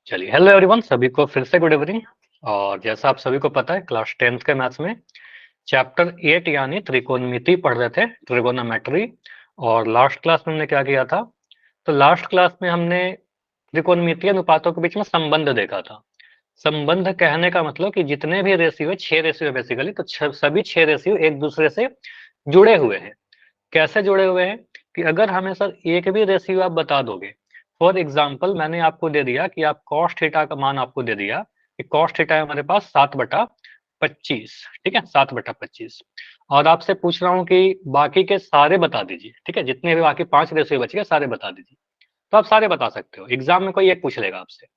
चलिए, hello everyone, सभी को फिर से गुड इवनिंग। और जैसा आप सभी को पता है, क्लास 10th के मैथ्स में चैप्टर 8 यानी त्रिकोणमिति पढ़ रहे थे, ट्रिगोनोमेट्री। और लास्ट क्लास में हमने क्या किया था? तो लास्ट क्लास में हमने त्रिकोणमितीय अनुपातों के बीच में संबंध देखा था। संबंध कहने का मतलब कि जितने भी रेशियो है, 6 रेशियो बेसिकली, तो सभी 6 रेशियो एक दूसरे से जुड़े हुए हैं। कैसे जुड़े हुए हैं? कि अगर हमें सर एक भी रेशियो आप बता दोगे, फॉर एग्जाम्पल मैंने आपको दे दिया कि आप कॉस थीटा का मान आपको दे दिया कि कॉस थीटा है हमारे पास 7/25, ठीक है, 7/25। और आपसे पूछ रहा हूँ कि बाकी के सारे बता दीजिए, ठीक है, जितने भी बाकी 5 रेशियो बच गए सारे बता दीजिए। तो आप सारे बता सकते हो, एग्जाम में कोई एक पूछ लेगा आपसे।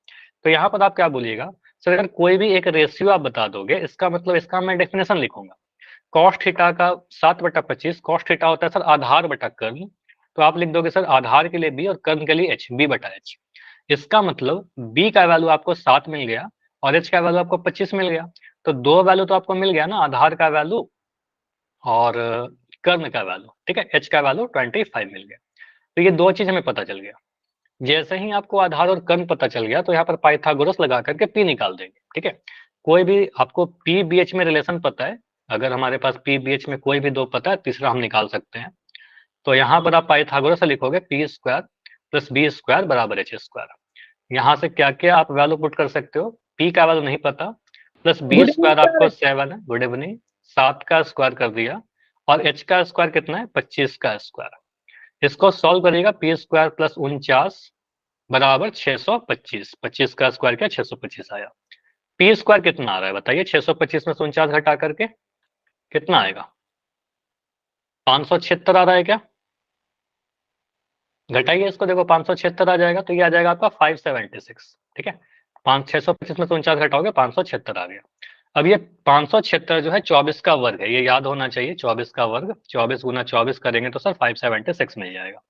तो यहाँ पर आप क्या बोलिएगा? सर अगर कोई भी एक रेशियो आप बता दोगे, इसका मतलब इसका मैं डेफिनेशन लिखूंगा। कॉस थीटा का 7/25, कॉस थीटा होता है सर आधार बटा कर्ण। तो आप लिख दोगे सर आधार के लिए बी और कर्ण के लिए एच, बी/एच। इसका मतलब बी का वैल्यू आपको 7 मिल गया और एच का वैल्यू आपको 25 मिल गया। तो दो वैल्यू तो आपको मिल गया ना, आधार का वैल्यू और कर्ण का वैल्यू, ठीक है, एच का वैल्यू 25 मिल गया। तो ये दो चीज हमें पता चल गया। जैसे ही आपको आधार और कर्ण पता चल गया तो यहाँ पर पाइथागोरस लगा करके पी निकाल देंगे, ठीक है। कोई भी आपको पी बी एच में रिलेशन पता है, अगर हमारे पास पी बी एच में कोई भी दो पता है, तीसरा हम निकाल सकते हैं। तो यहाँ पर आप पाइथागोरस से लिखोगे P square plus B square बराबर एच स्क्वायर। यहाँ से क्या क्या आप वैल्यू पुट कर सकते हो? पी का वैल्यू नहीं पता, plus be good evening square आपको सर। 7 है, गुड इवनिंग, 7 का स्क्वायर कर दिया। और एच का स्क्वायर कितना है? 25 का स्क्वायर। इसको सॉल्व करिएगा, पी स्क्वायर प्लस 49 बराबर 625। 25 का स्क्वायर क्या? 625 आया। पी स्क्वायर कितना आ रहा है बताइए? 625 में से 49 घटा करके कितना आएगा? 576 आ रहा है क्या? घटाइए इसको, देखो 576 आ जाएगा, तो ये आ जाएगा आपका 576, ठीक है। 625 में से 49 घटाओगे 576 आ गया। अब ये 576 जो है 24 का वर्ग है, ये याद होना चाहिए, 24 का वर्ग, 24 गुना 24 करेंगे तो सर 576 मिल जाएगा।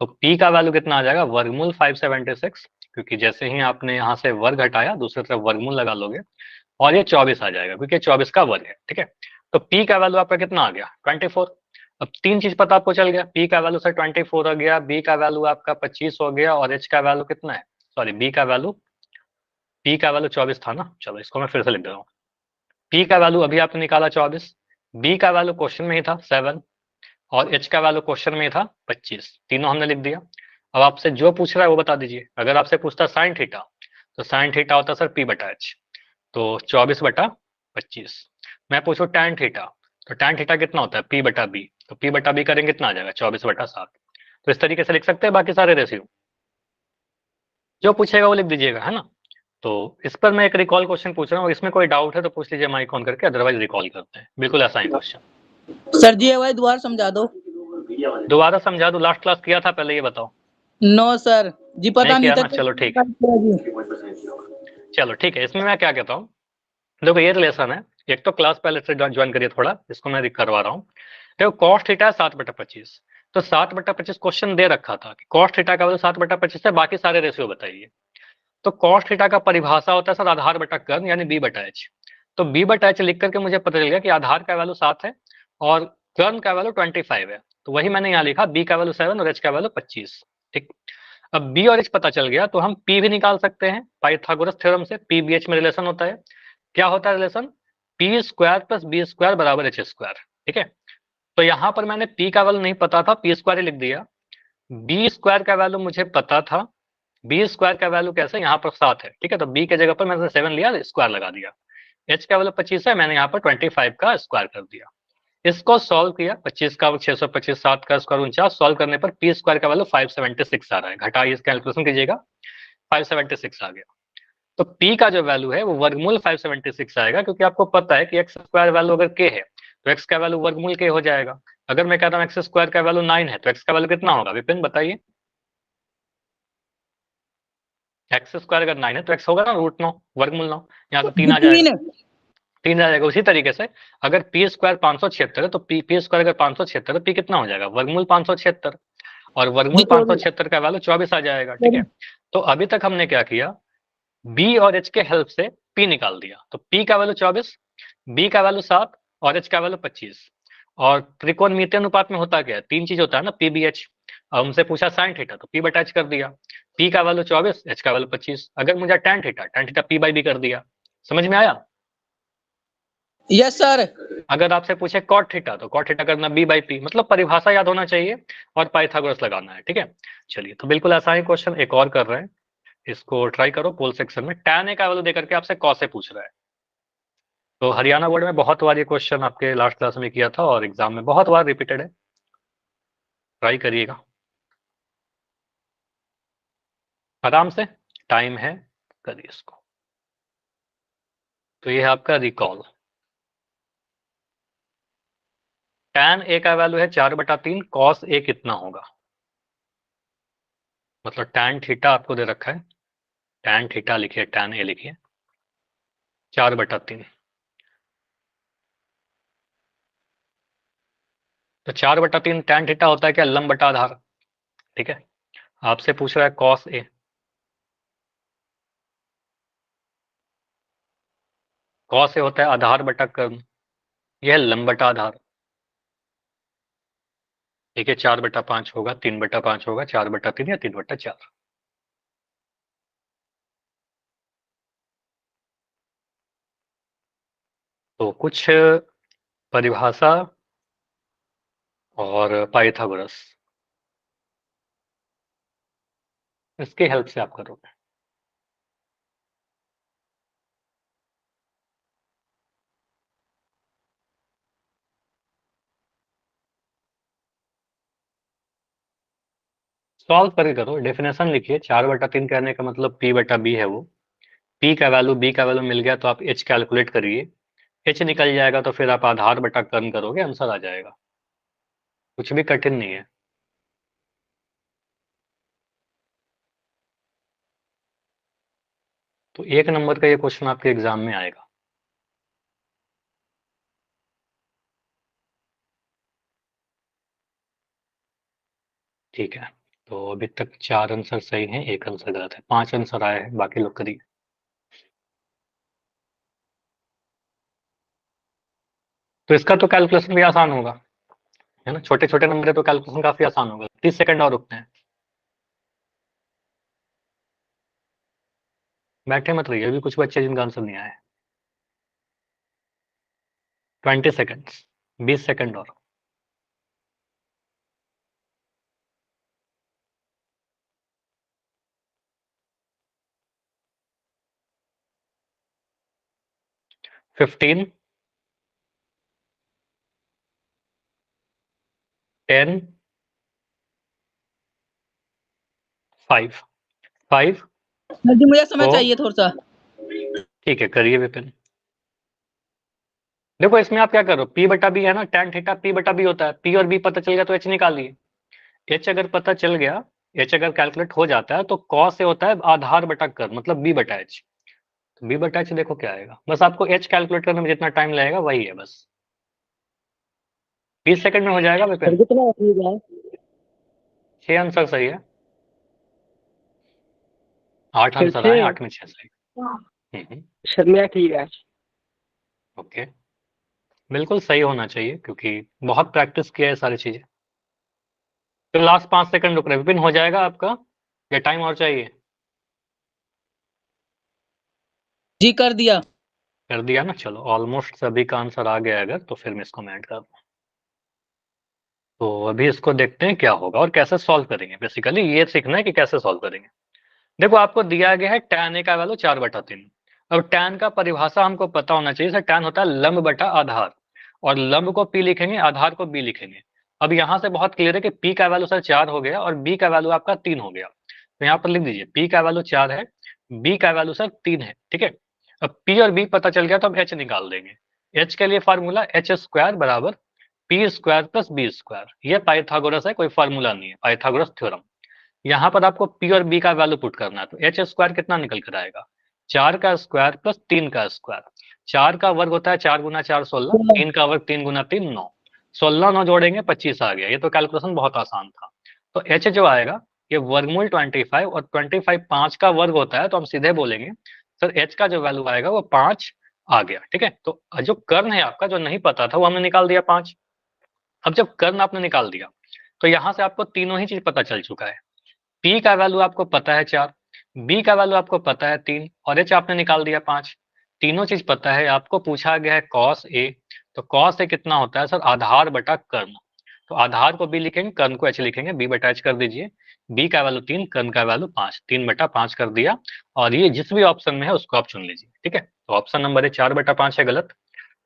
तो P का वैल्यू कितना आ जाएगा? वर्गमूल 576, क्योंकि जैसे ही आपने यहाँ से वर्ग हटाया दूसरी तरफ वर्गमूल लगा लोगे और ये 24 आ जाएगा, क्योंकि 24 का वर्ग है, ठीक है। तो P का वैल्यू आपका कितना आ गया? 24। अब तीन चीज पता आपको चल गया, P का वैल्यू सर 24 हो गया, B का वैल्यू आपका 25 हो गया और H का वैल्यू कितना है? सॉरी, P का वैल्यू 24 था ना, चलो इसको मैं फिर से लिख दे रहा हूँ। P का वैल्यू अभी आपने निकाला 24, B का वैल्यू क्वेश्चन में ही था 7 और एच का वैल्यू क्वेश्चन में था 25, तीनों हमने लिख दिया। अब आपसे जो पूछ रहा है वो बता दीजिए। अगर आपसे पूछता साइन थीटा, तो साइन थीटा होता सर पी बटा एच, तो 24/25। मैं पूछूं टैन थीटा, तो टैन थीटा कितना होता है? पी बटा बी, तो पी बटा बी करेंगे कितना आ जाएगा? 24/7। तो इस तरीके से लिख सकते हैं बाकी सारे रेशियो, जो पूछेगा वो लिख दीजिएगा, है ना। तो इस पर मैं एक रिकॉल क्वेश्चन पूछ रहा हूँ, इसमें कोई डाउट है तो पूछ लीजिए माइक ऑन करके, अदरवाइज रिकॉल करते हैं, बिल्कुल ऐसा ही क्वेश्चन। सर जी, भाई दोबारा समझा दो। दोबारा समझा दूं? लास्ट क्लास किया था पहले, ये बताओ। नो सर जी, नहीं पता नहीं किया था ना, चलो ठीक है। जी। चलो ठीक है, इसमें मैं क्या कहता हूँ, देखो ये रिलेशन है। एक तो क्लास पहले से ज्वाइन करिए थोड़ा, इसको मैं करवा रहा हूँ। देखो कॉस थीटा है 7/25, तो 7/25 क्वेश्चन दे रखा था कि कॉस थीटा का वैल्यू 7/25 है, बाकी सारे रेशियो बताइए। तो कॉस थीटा का परिभाषा होता है सर आधार बटा कर्ण यानी b/h। तो b/h लिख करके मुझे पता चल गया कि आधार का वैल्यू 7 है और कर्ण का वैल्यू 25 है, तो वही मैंने यहाँ लिखा, b का वैल्यू 7 और h का वैल्यू 25, ठीक। अब b और h पता चल गया तो हम p भी निकाल सकते हैं पाइथागोरस थ्योरम से। p bh में रिलेशन होता है, क्या होता है relation? P square plus B square बराबर एच स्क्वायर, ठीक है। तो यहाँ पर मैंने पी का वैल्यू नहीं पता था, पी स्क्वायर ही लिख दिया। बी स्क्वायर का वैल्यू मुझे पता था, बी स्क्वायर का वैल्यू कैसे? यहाँ पर 7 है, ठीक है, तो बी के जगह पर मैंने 7 लिया, स्क्वायर लगा दिया। एच का वैल्यू 25 है, मैंने यहाँ पर 25 का स्क्वायर कर दिया। इसको सॉल्व किया, 25 का 625, 7 का स्क्वायर 49, सॉल्व करने पर पी स्क्वायर का वैल्यू 576 आ रहा है। घटाइए, इस कैलकुलेशन कीजिएगा, 576 आ गया। तो p का जो वैल्यू है वो वर्गमूल 576 आएगा, क्योंकि आपको पता है कि एक्स स्क्वायर वैल्यू अगर k है तो x का वैल्यू वर्गमूल k हो जाएगा। अगर मैं कहता हूँ एक्स स्क्वायर का वैल्यू 9 है तो x का वैल्यू कितना होगा? विपिन बताइए। एक्स स्क्वायर अगर 9 है तो x होगा ना √9, वर्गमूल 9, यहाँ से 3 आ जाएगा, तीन। 3 आ जाएगा। उसी तरीके से अगर पी स्क्वायर 576 है तो पी स्क्वायर अगर 576 है तो p कितना हो जाएगा? वर्गमूल 576, और जी वर्गमूल 24। 576 का वैल्यू 24 आ जाएगा, ठीक है। तो अभी तक हमने क्या किया, बी और एच के हेल्प से पी निकाल दिया। तो पी का वैल्यू 24, बी का वैल्यू 7 और एच का वैल्यू 25। और त्रिकोणमितीय अनुपात में होता क्या है? तीन चीज होता है ना, पी बी एच। अब हमसे पूछा साइन थीटा, तो पी बटा एच कर दिया, पी का वैल्यू 24, एच का वैल्यू 25। अगर मुझे tan theta P by B कर दिया। समझ में आया? Yes sir. अगर आपसे पूछे कॉट थीटा, तो कॉट थीटा करना बी बाई पी, मतलब परिभाषा याद होना चाहिए और पाइथागोरस लगाना है। ठीक है, चलिए तो बिल्कुल ऐसा ही क्वेश्चन एक और कर रहे हैं, इसको ट्राई करो। पोल सेक्शन में टैन ए का वैल्यू देकर के आपसे कॉस से पूछ रहा है। तो हरियाणा बोर्ड में बहुत बार ये क्वेश्चन आपके लास्ट क्लास में किया था और एग्जाम में बहुत बार रिपीटेड है, ट्राई करिएगा आराम से, टाइम है, करिए इसको। तो ये है आपका रिकॉल। टैन ए का वैल्यू है 4/3, कॉस ए कितना होगा? मतलब टैन थीटा आपको दे रखा है, टैन थीटा लिखिए, टैन ए लिखिए 4/3। तो 4/3 टैन थीटा होता है क्या? लंब बटा आधार। ठीक है, आपसे पूछ रहा है कॉस ए, कॉस ए होता है आधार बटा कर्म, यह है लंब बटा आधार। देखिए 4/5 होगा, 3/5 होगा, 4/3 या 3/4। तो कुछ परिभाषा और पाइथागोरस, इसकी हेल्प से आप करोगे। सॉल्व करके करो, डेफिनेशन लिखिए। 4/3 कहने का मतलब p बटा b है वो, p का वैल्यू b का वैल्यू मिल गया तो आप h कैलकुलेट करिए, h निकल जाएगा तो फिर आप आधार बटा कर्म करोगे, आंसर आ जाएगा। कुछ भी कठिन नहीं है। तो 1 नंबर का ये क्वेश्चन आपके एग्जाम में आएगा। ठीक है, तो अभी तक 4 आंसर सही हैं, 1 आंसर गलत है, 5 आंसर आए हैं, बाकी लोग करिए। तो इसका तो कैलकुलेशन भी आसान होगा, है ना, छोटे छोटे नंबर है तो कैलकुलेशन काफी आसान होगा। 30 सेकंड और रुकते हैं, बैठे मत रहिए, अभी कुछ बच्चे जिनका आंसर नहीं आया है। 20 सेकंड, 20 सेकंड और। फिफ्टीन, 10, 5, 5, सर जी मुझे समय 4। चाहिए थोड़ा सा। ठीक है, करिए विपिन। देखो इसमें आप क्या करो, p बटा बी है ना, tan थीटा p बटा बी होता है, p और b पता चल गया तो h निकालिए। h अगर पता चल गया, h अगर कैलकुलेट हो जाता है तो cos से होता है आधार बटा कर, मतलब b बटा h। तो b बटा h देखो क्या आएगा, बस आपको h कैलकुलेट करने में जितना टाइम लगेगा वही है, बस 20 सेकंड में हो जाएगा विपिन। कितना ठीक है? 6 आंसर सही है, 8 फिर आंसर से आए, 8 में 6 सही। शर्मिया ठीक है। ओके, बिल्कुल सही होना चाहिए क्योंकि बहुत प्रैक्टिस किया है सारी चीजें। तो लास्ट 5 सेकंड रुक रहे विपिन, हो जाएगा आपका या टाइम और चाहिए? जी कर दिया। कर दिया ना, चलो ऑलमोस्ट सभी का आंसर आ गया, अगर तो फिर मैं इसको ऐड कर दूं। तो अभी इसको देखते हैं क्या होगा और कैसे सॉल्व करेंगे। बेसिकली ये सीखना है कि कैसे सॉल्व करेंगे। देखो आपको दिया गया है tan ए का वैल्यू 4/3। अब tan का परिभाषा हमको पता होना चाहिए, सर tan होता है लंब बटा आधार, और लंब को p लिखेंगे, आधार को b लिखेंगे। अब यहाँ से बहुत क्लियर है कि p का वैल्यू सर 4 हो गया और b का वैल्यू आपका 3 हो गया, तो यहाँ पर लिख दीजिए p का वैल्यू 4 है, b का वैल्यू सर 3 है। ठीक है, अब p और b पता चल गया तो हम h निकाल देंगे। h के लिए फार्मूला एच स्क्वायर बराबर P square plus B square, ये पाइथागोरस है, कोई फार्मूला नहीं है, पाइथागोरस थ्योरम। यहाँ पर आपको p और b का वैल्यू पुट करना है, तो एच स्क्वायर कितना निकल कर आएगा, 4 का स्क्वायर प्लस 3 का स्क्वायर। 4 का वर्ग होता है 4 गुना 4 16, 3 का वर्ग 3 गुना 3 9, 16 9 जोड़ेंगे 25 आ गया। ये तो कैलकुलेशन बहुत आसान था। तो h जो आएगा ये वर्गमूल 25, और 25 5 का वर्ग होता है, तो हम सीधे बोलेंगे सर h का जो वैल्यू आएगा वो 5 आ गया। ठीक है, तो जो कर्ण है आपका जो नहीं पता था वो हमने निकाल दिया 5। अब जब कर्ण आपने निकाल दिया, तो यहाँ से आपको तीनों ही चीज पता चल चुका है। P का वैल्यू आपको पता है 4, B का वैल्यू आपको पता है 3 और H आपने निकाल दिया 5। तीनों चीज पता है। आपको पूछा गया है cos A, तो cos A कितना होता है सर? आधार बटा कर्ण। तो आधार को B लिखेंगे, कर्ण को H लिखेंगे, B बटा H कर दीजिए। B का वैल्यू 3, कर्ण का वैल्यू 5, 3 बटा 5 कर दिया। और ये जिस भी ऑप्शन में है उसको आप चुन लीजिए। ठीक है, तो ऑप्शन नंबर 4 बटा 5 है गलत,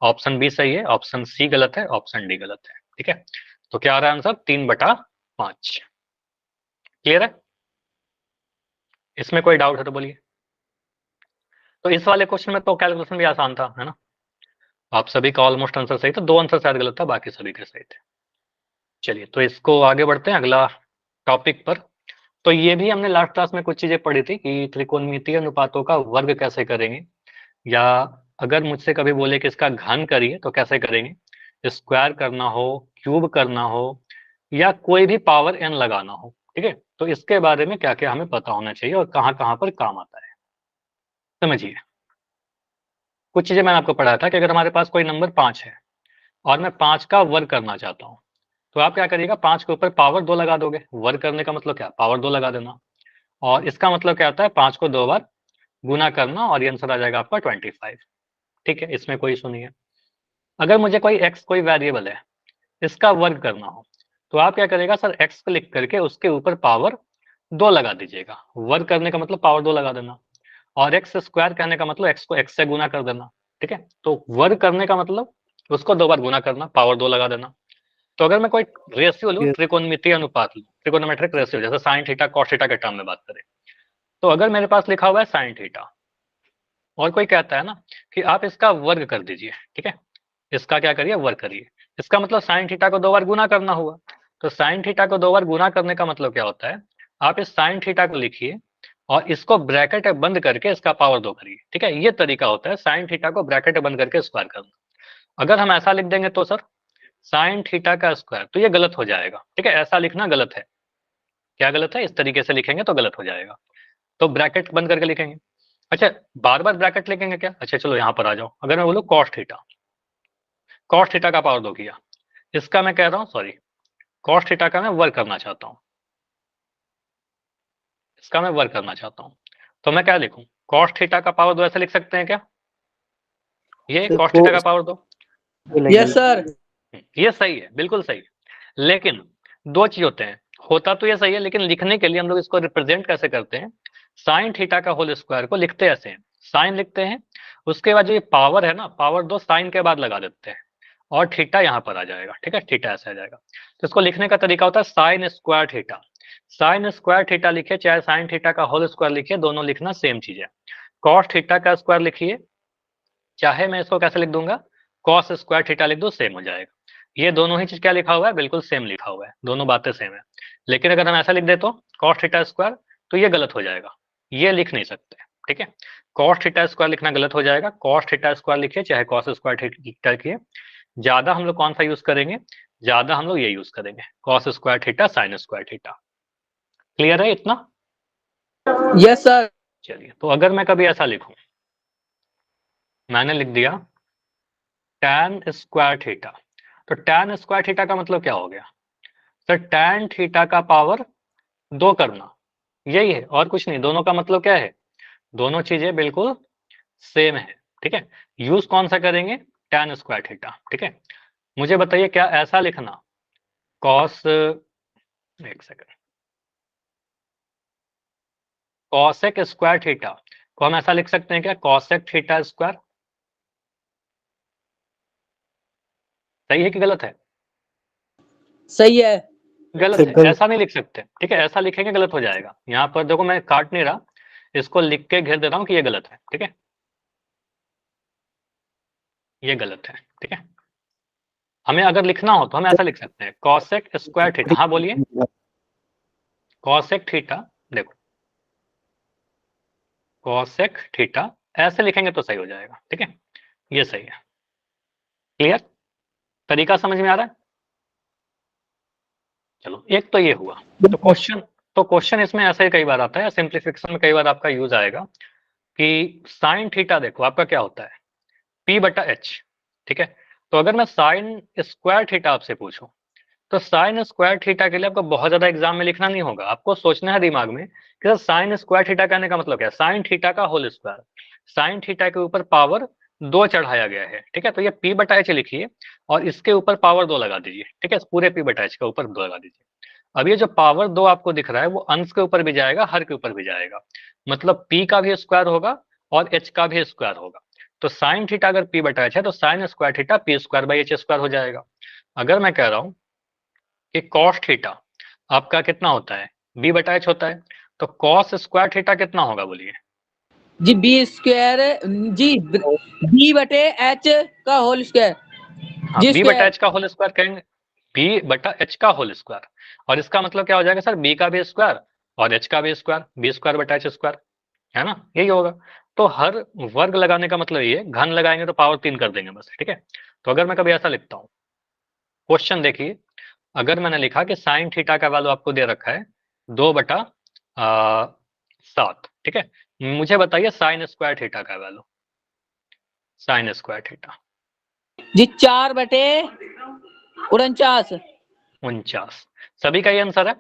ऑप्शन बी सही है, ऑप्शन सी गलत है, ऑप्शन डी गलत है। ठीक है, तो क्या आ रहा है आंसर? 3 बटा 5। क्लियर है? इसमें कोई डाउट है तो बोलिए। तो इस वाले क्वेश्चन में तो कैलकुलेशन भी आसान था, है ना? आप सभी का ऑलमोस्ट आंसर सही था, 2 आंसर शायद गलत था, बाकी सभी के सही थे। चलिए, तो इसको आगे बढ़ते हैं अगला टॉपिक पर। तो ये भी हमने लास्ट क्लास में कुछ चीजें पढ़ी थी कि त्रिकोणमितीय अनुपातों का वर्ग कैसे करेंगे, या अगर मुझसे कभी बोले कि इसका घन करिए तो कैसे करेंगे, स्क्वायर करना हो, क्यूब करना हो, या कोई भी पावर n लगाना हो। ठीक है, तो इसके बारे में क्या क्या हमें पता होना चाहिए और कहाँ कहाँ पर काम आता है, समझिए। कुछ चीजें मैंने आपको पढ़ाया था कि अगर हमारे पास कोई नंबर 5 है और मैं 5 का वर्ग करना चाहता हूँ, तो आप क्या करिएगा, 5 के ऊपर पावर 2 लगा दोगे। वर्ग करने का मतलब क्या? पावर 2 लगा देना। और इसका मतलब क्या होता है? 5 को 2 बार गुना करना और ये आंसर आ जाएगा आपका 25। ठीक है, इसमें कोई इशू नहीं है। अगर मुझे कोई x कोई वेरिएबल है, इसका वर्ग करना हो, तो आप क्या करेगा सर, x को लिख करके उसके ऊपर पावर 2 लगा दीजिएगा। वर्ग करने का मतलब पावर 2 लगा देना, और एक्स स्क्वायर कहने का मतलब x को x से गुना कर देना। ठीक है, तो वर्ग करने का मतलब उसको 2 बार गुना करना, पावर 2 लगा देना। तो अगर मैं कोई रेशियो लूं, त्रिकोणमितीय अनुपात लूं, त्रिकोणोमेट्रिक रेशियो, जैसे साइन थीटा कॉस थीटा के टर्म में बात करें, तो अगर मेरे पास लिखा हुआ है साइन थीटा और कोई कहता है ना कि आप इसका वर्ग कर दीजिए, ठीक है, इसका क्या करिए, वर्ग करिए, इसका मतलब साइन थीटा को 2 बार गुना करना हुआ। तो साइन थीटा को 2 बार गुना करने का मतलब क्या होता है, आप इस साइन थीटा को लिखिए और इसको ब्रैकेट में बंद करके इसका पावर 2 करिए। ठीक है, ये तरीका होता है साइन थीटा को ब्रैकेट में बंद करके स्क्वायर करना। अगर हम ऐसा लिख देंगे तो सर साइन थीटा का स्क्वायर, तो ये गलत हो जाएगा। ठीक है, ऐसा लिखना गलत है। क्या गलत है? इस तरीके से लिखेंगे तो गलत हो जाएगा। तो ब्रैकेट बंद करके लिखेंगे। अच्छा, बार बार ब्रैकेट लिखेंगे क्या? अच्छा चलो यहाँ पर आ जाओ। अगर मैं बोलूँ कॉस थीटा, कॉस थीटा का पावर 2 किया, इसका मैं कह रहा हूँ, सॉरी, कॉस थीटा का मैं वर्ग करना चाहता हूँ, इसका मैं वर्ग करना चाहता हूँ, तो मैं क्या लिखूं, कॉस थीटा का पावर 2 ऐसे लिख सकते हैं क्या? ये कॉस थीटा का पावर 2। Yes sir. ये सही है, बिल्कुल सही। लेकिन दो चीज होते हैं, होता तो ये सही है, लेकिन लिखने के लिए हम लोग इसको रिप्रेजेंट कैसे करते हैं, साइन थीटा का होल स्क्वायर को लिखते ऐसे हैं, साइन लिखते हैं, उसके बाद जो ये पावर है ना, पावर 2 साइन के बाद लगा देते हैं और थीटा यहाँ पर आ जाएगा। ठीक है, थीटा ऐसे आ जाएगा। तो इसको लिखने का तरीका होता है sine square theta. Sine square theta लिखिए चाहे साइन थीटा का होल स्क्वायर लिखिए, दोनों लिखना सेम चीज है। कॉस थीटा का स्क्वायर लिखिए, चाहे मैं इसको कैसे लिख दूंगा, कॉस स्क्वायर थीटा लिख दो, सेम हो जाएगा। ये दोनों ही चीज क्या लिखा हुआ है, बिल्कुल सेम लिखा हुआ है, दोनों बातें सेम है। लेकिन अगर हम ऐसा लिख दे तो कॉस थीटा स्क्वायर, तो ये गलत हो जाएगा, ये लिख नहीं सकते। ठीक है, कॉस थीटा स्क्वायर लिखना गलत हो जाएगा। कॉस थीटा स्क्वायर लिखिए चाहे कॉस स्क्वायर थीटा लिखिए। ज्यादा हम लोग कौन सा यूज करेंगे, ज्यादा हम लोग ये यूज करेंगे, cos square theta sine square theta. Clear है इतना? Yes sir. चलिए, तो अगर मैं कभी ऐसा लिखूं, मैंने लिख दिया tan स्क्वायर थीटा, तो tan स्क्वायर थीटा का मतलब क्या हो गया सर, tan थीटा का पावर 2 करना, यही है और कुछ नहीं। दोनों का मतलब क्या है, दोनों चीजें बिल्कुल सेम है। ठीक है, यूज कौन सा करेंगे, tan स्क्वायर थीटा। ठीक है, मुझे बताइए क्या ऐसा लिखना, कॉस, एक सेकंड, कॉसेक स्क्वायर थीटा को हम ऐसा लिख सकते हैं क्या, कॉसेक थीटा स्क्वायर? सही है कि गलत है? सही है। गलत है, ऐसा नहीं लिख सकते। ठीक है, ऐसा लिखेंगे गलत हो जाएगा। यहाँ पर देखो मैं काट नहीं रहा, इसको लिख के घेर दे रहा हूँ कि ये गलत है। ठीक है, ये गलत है। ठीक है, हमें अगर लिखना हो तो हम ऐसा लिख सकते हैं, कॉसेक स्क्वायर थीटा। हाँ बोलिए, कॉसेक थीटा, देखो कॉसेक थीटा ऐसे लिखेंगे तो सही हो जाएगा। ठीक है, ये सही है। क्लियर, तरीका समझ में आ रहा है? चलो, एक तो ये हुआ। तो क्वेश्चन इसमें ऐसे ही कई बार आता है, सिंप्लीफिकेशन में कई बार आपका यूज आएगा कि साइन थीटा देखो आपका क्या होता है, P बटा H। ठीक है, तो अगर मैं साइन स्क्वायर थीटा आपसे पूछूं, तो साइन स्क्वायर थीटा के लिए आपको बहुत ज्यादा एग्जाम में लिखना नहीं होगा, आपको सोचना है दिमाग में कि साइन स्क्वायर थीटा कहने का मतलब क्या है, साइन थीटा का होल स्क्वायर, साइन थीटा के ऊपर पावर 2 चढ़ाया गया है, ठीक है। तो ये p बटा h लिखिए और इसके ऊपर पावर 2 लगा दीजिए, ठीक है, पूरे p बटा h के ऊपर 2 लगा दीजिए। अब ये जो पावर 2 आपको दिख रहा है वो अंश के ऊपर भी जाएगा, हर के ऊपर भी जाएगा, मतलब p का भी स्क्वायर होगा और h का भी स्क्वायर होगा। तो साइन थीटा अगर p बटा h है तो sine square theta p square by h square हो जाएगा। अगर मैं कह रहा हूं कि कॉस थीटा आपका कितना होता है, b बटा h होता है, तो कॉस स्क्वायर थीटा कितना होगा बोलिए। जी बी स्क्वायर, जी बी बटे एच का होल स्क्वायर, हाँ, जी b बटा स्क्वायर। h का होल स्क्वायर कहेंगे, b बटा h का होल स्क्वायर, और इसका मतलब क्या हो जाएगा सर, b का भी स्क्वायर और h का भी स्क्वायर, b स्क्वायर बटा h स्क्वायर, है ना, यही होगा। तो हर वर्ग लगाने का मतलब ये है, घन लगाएंगे तो पावर 3 कर देंगे बस, ठीक है। तो अगर मैं कभी ऐसा लिखता हूँ, क्वेश्चन देखिए, अगर मैंने लिखा कि साइन थीटा का वैल्यू आपको दे रखा है 2/7, ठीक है, मुझे बताइए साइन स्क्वायर थीटा का वैल्यू, साइन स्क्वायर थीटा जी 4/49। 49, सभी का ये आंसर है।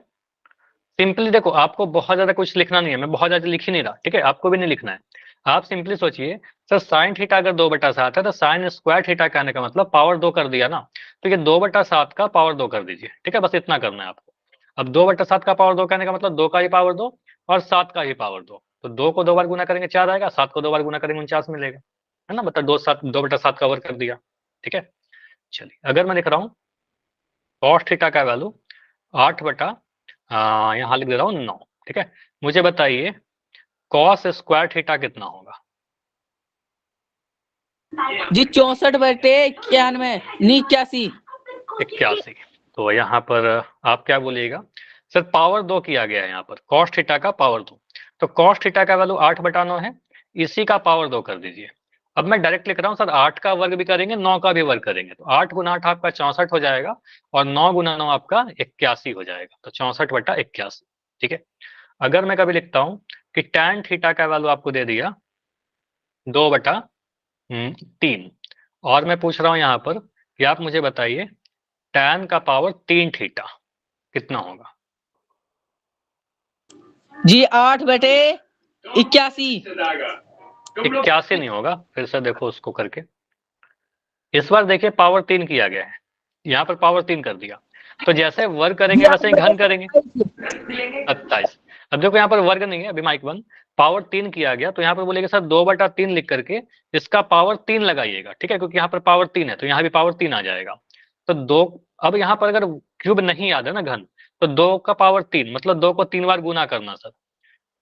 सिंपली देखो, आपको बहुत ज्यादा कुछ लिखना नहीं है, मैं बहुत ज्यादा लिख ही नहीं रहा, ठीक है, आपको भी नहीं लिखना है। आप सिंपली सोचिए, सर साइन थीटा अगर 2/7 है तो साइन स्क्वायर थीटा कहने का मतलब पावर 2 कर दिया ना, तो ये 2/7 का पावर 2 कर दीजिए, ठीक है, बस इतना करना है आपको। अब 2/7 का पावर 2 कहने का मतलब 2 का ही पावर 2 और 7 का ही पावर 2, तो 2 को 2 बार गुना करेंगे 4 आएगा, 7 को 2 बार गुना करेंगे 49 मिलेगा, है ना, मतलब 2/7 कवर कर दिया, ठीक है। चलिए अगर मैं लिख रहा हूँ कॉस थीटा का वैल्यू 8 यहाँ लिख दे रहा हूँ 9, ठीक है, मुझे बताइए कॉस स्क्वायर थीटा कितना होगा। जी 64/91, 81। 81, तो यहाँ पर आप क्या बोलिएगा, सर पावर 2 किया गया है यहाँ पर, कॉस थीटा का पावर 2, तो कॉस थीटा का वैल्यू 8/9 है, इसी का पावर 2 कर दीजिए। अब मैं डायरेक्ट लिख रहा हूँ सर, 8 का वर्ग भी करेंगे 9 का भी वर्ग करेंगे, तो 8 गुना 8 आपका 64 हो जाएगा और 9 गुना 9 आपका 81 हो जाएगा, तो 64/81, ठीक है। अगर मैं कभी लिखता हूँ कि टैन थीटा का वैल्यू आपको दे दिया 2/3, और मैं पूछ रहा हूँ यहाँ पर कि आप मुझे बताइए टैन का पावर 3 थीटा कितना होगा। जी 8/81। 81 नहीं होगा, फिर से देखो उसको करके, इस बार देखिए पावर 3 किया गया है, यहाँ पर पावर 3 कर दिया, तो जैसे वर्ग जी करेंगे वैसे ही घन 8/27। करेंगे। 27, अब देखो यहाँ पर वर्ग नहीं है, अभी माइक बंद, पावर 3 किया गया, तो यहाँ पर बोलेगा सर 2/3 लिख करके इसका पावर 3 लगाइएगा, ठीक है, क्योंकि यहाँ पर पावर 3 है तो यहाँ भी पावर 3 आ जाएगा। तो 2, अब यहाँ पर अगर क्यूब नहीं याद है ना घन, तो 2 का पावर 3 मतलब 2 को 3 बार गुना करना सर,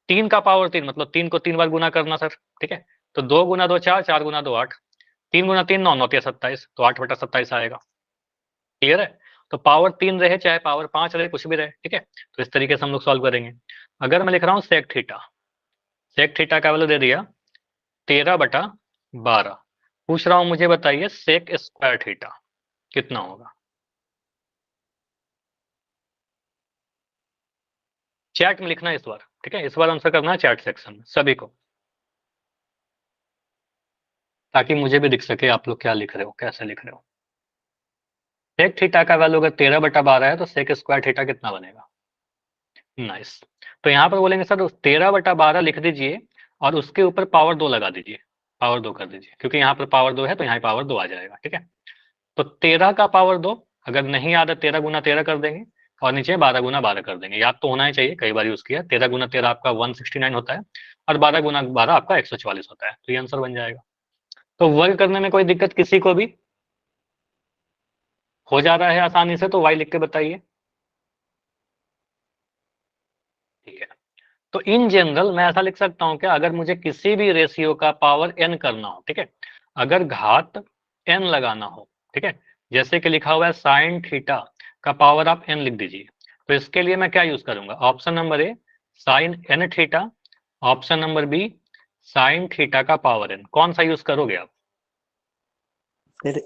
3 का पावर 3 मतलब 3 को 3 बार गुना करना सर, ठीक है। तो 2 गुना 2 4, 4 गुना 2 8, 3 गुना 3 9, 9 3 27, तो 8/27 आएगा, क्लियर है। तो पावर 3 रहे चाहे पावर 5 रहे, कुछ भी रहे, ठीक है, तो इस तरीके से हम लोग सॉल्व करेंगे। अगर मैं लिख रहा हूँ सेक थीटा, सेक थीटा का वैल्यू दे दिया 13/12, पूछ रहा हूँ मुझे बताइए सेक स्क्वायर थीटा कितना होगा। चैट में लिखना है इस बार, ठीक है, इस बार आंसर करना है चैट सेक्शन में सभी को, ताकि मुझे भी दिख सके आप लोग क्या लिख रहे हो, कैसे लिख रहे हो। सेक थीटा का वैल्यू अगर 13/12 है तो सेक स्क्वायर थीटा कितना बनेगा। नाइस, तो यहाँ पर बोलेंगे सर 13/12 लिख दीजिए और उसके ऊपर पावर 2 लगा दीजिए, पावर 2 कर दीजिए, क्योंकि यहाँ पर पावर 2 है तो यहाँ पावर 2 आ जाएगा, ठीक है। तो 13 का पावर 2, अगर नहीं याद है 13 गुना 13 कर देंगे और नीचे 12 गुना 12 कर देंगे, याद तो होना ही चाहिए, कई बार यूज किया, 13 गुना 13 आपका 169 होता है और 12 गुना 12 आपका 144 होता है, तो ये आंसर बन जाएगा। तो वर्ग करने में कोई दिक्कत किसी को भी हो जा रहा है आसानी से, तो वाई लिख के बताइए, ठीक है। तो इन जनरल मैं ऐसा लिख सकता हूं क्या, अगर मुझे किसी भी रेशियो का पावर n करना हो, ठीक है, अगर घात n लगाना हो, ठीक है, जैसे कि लिखा हुआ है साइन थीटा का पावर आप n लिख दीजिए, तो इसके लिए मैं क्या यूज करूंगा, option number A sine n theta, option number B sine theta का पावर n, कौन सा यूज करोगे आप। फिर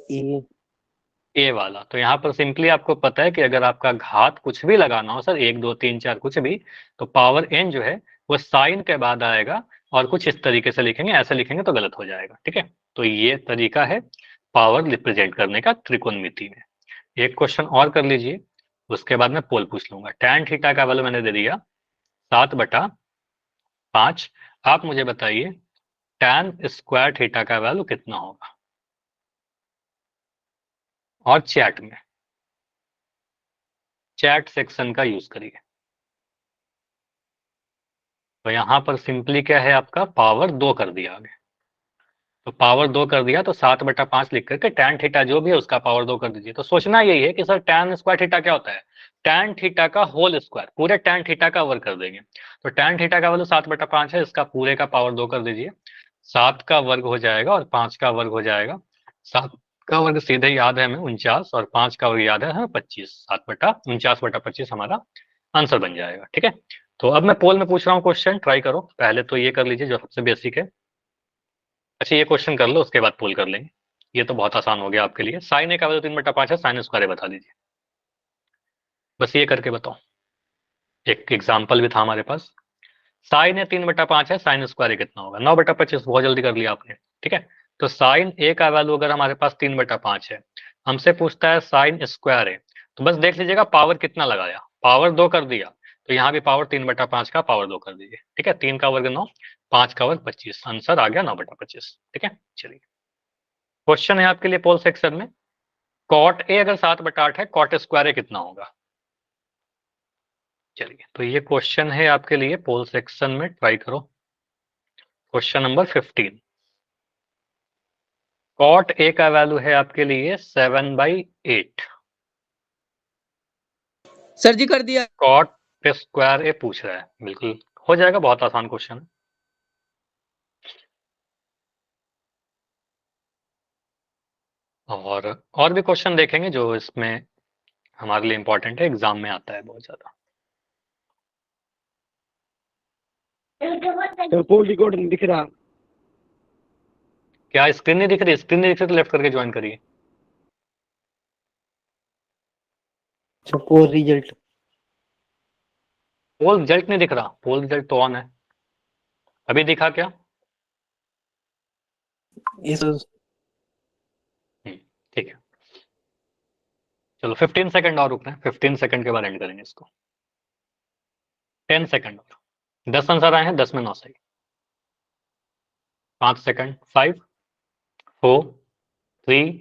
ए वाला, तो यहाँ पर सिंपली आपको पता है कि अगर आपका घात कुछ भी लगाना हो सर 1 2 3 4 कुछ भी, तो पावर n जो है वो साइन के बाद आएगा और कुछ इस तरीके से लिखेंगे, ऐसे लिखेंगे तो गलत हो जाएगा, ठीक है। तो ये तरीका है पावर रिप्रेजेंट करने का त्रिकोणमिति में। एक क्वेश्चन और कर लीजिए, उसके बाद मैं पोल पूछ लूंगा। tan थीटा का वैल्यू मैंने दे दिया 7/5। आप मुझे बताइए tan स्क्वायर थीटा का वैल्यू कितना होगा, और चैट सेक्शन का यूज करिए। तो यहां पर सिंपली क्या है, आपका पावर 2 कर दिया आगे। तो पावर 2 कर दिया तो 7/5 लिख करके tan थीटा जो भी है उसका पावर 2 कर दीजिए। तो सोचना यही है कि सर tan स्क्वायर थीटा क्या होता है, tan थीटा का होल स्क्वायर, पूरे tan थीटा का वर्ग कर देंगे। तो tan थीटा का वैल्यू 7/5 है, इसका पूरे का पावर 2 कर दीजिए। 7 का वर्ग हो जाएगा और 5 का वर्ग हो जाएगा। 7 का वर्ग सीधे याद है हमें 49, और 5 का वर्ग याद है हमें 25। 7/49/25 हमारा आंसर बन जाएगा। ठीक है, तो अब मैं पोल में पूछ रहा हूँ क्वेश्चन, ट्राई करो। पहले तो ये कर लीजिए जो सबसे बेसिक है। अच्छा, ये क्वेश्चन कर लो, उसके बाद पोल कर लेंगे। ये तो बहुत आसान हो गया आपके लिए। साइन ए का वैल्यू 3/5 है, साइन स्क्वायर बता दीजिए। बस ये करके बताओ। एक एग्जाम्पल भी था हमारे पास। साइन ए 3/5 है, साइन स्क्वायर कितना होगा, 9/25। बहुत जल्दी कर लिया आपने। ठीक है, तो साइन ए का वैल्यू अगर हमारे पास 3/5 है, हमसे पूछता है साइन स्क्वायर है, तो बस देख लीजिएगा पावर कितना लगाया, पावर 2 कर दिया। तो यहाँ भी पावर 3/5 का पावर 2 कर दीजिए। ठीक है, 3 का वर्ग 9, 5 का वर्ग 25, आंसर आ गया 9/25। ठीक है, चलिए क्वेश्चन है आपके लिए पोल सेक्शन में। कॉट ए अगर 7/8 है, कॉट स्क्वायर ए कितना होगा। चलिए, तो ये क्वेश्चन है आपके लिए पोल सेक्शन में, ट्राई करो। Question number 15। कॉट ए का वैल्यू है आपके लिए 7/8। सर जी कर दिया। कॉट स्क्वायर ए पूछ रहा है, बिल्कुल हो जाएगा, बहुत आसान क्वेश्चन है। और भी क्वेश्चन देखेंगे जो इसमें हमारे लिए इंपॉर्टेंट है, एग्जाम में आता है बहुत ज्यादा। तो पोल रिकॉर्ड नहीं दिख रहा। क्या स्क्रीन नहीं दिख रही? स्क्रीन नहीं दिख रही तो लेफ्ट करके ज्वाइन करिए। पोल रिजल्ट पोल रिजल्ट नहीं दिख रहा? पोल रिजल्ट तो ऑन है। अभी दिखा क्या? इस ठीक है, चलो 15 सेकंड और रुक रहे हैं, 15 सेकंड के बाद एंड करेंगे इसको। 10 सेकंड और। 10 आंसर आए हैं, 10 में 9 सही। 5 सेकंड, 5 4 3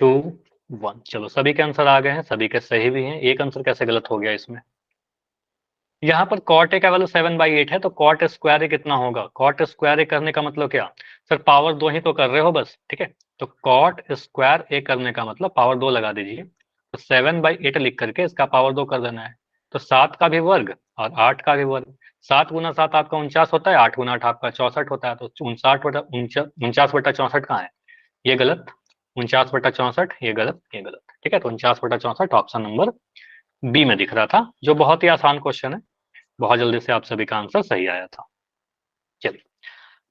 2 1। चलो सभी के आंसर आ गए हैं, सभी के सही भी हैं। एक आंसर कैसे गलत हो गया इसमें? यहाँ पर कॉट ए का वैल्यू 7/8 है, तो कॉट स्क्वायर ए कितना होगा? कॉट स्क्वायर ए करने का मतलब क्या सर, पावर 2 ही तो कर रहे हो बस। ठीक है, तो कॉट स्क्वायर ए करने का मतलब पावर 2 लगा दीजिए। तो 7/8 लिख करके इसका पावर 2 कर देना है। तो 7 का भी वर्ग और 8 का भी वर्ग। 7 गुना 7 आपका 49 होता है, 8 गुना 8 आपका 64 होता है। तो 49/64 कहाँ है? ये गलत। 49/64 ये गलत, ये गलत। ठीक है, तो 49/64 ऑप्शन नंबर बी में दिख रहा था, जो बहुत ही आसान क्वेश्चन है। बहुत जल्दी से आप सभी का आंसर सही आया था। चलिए,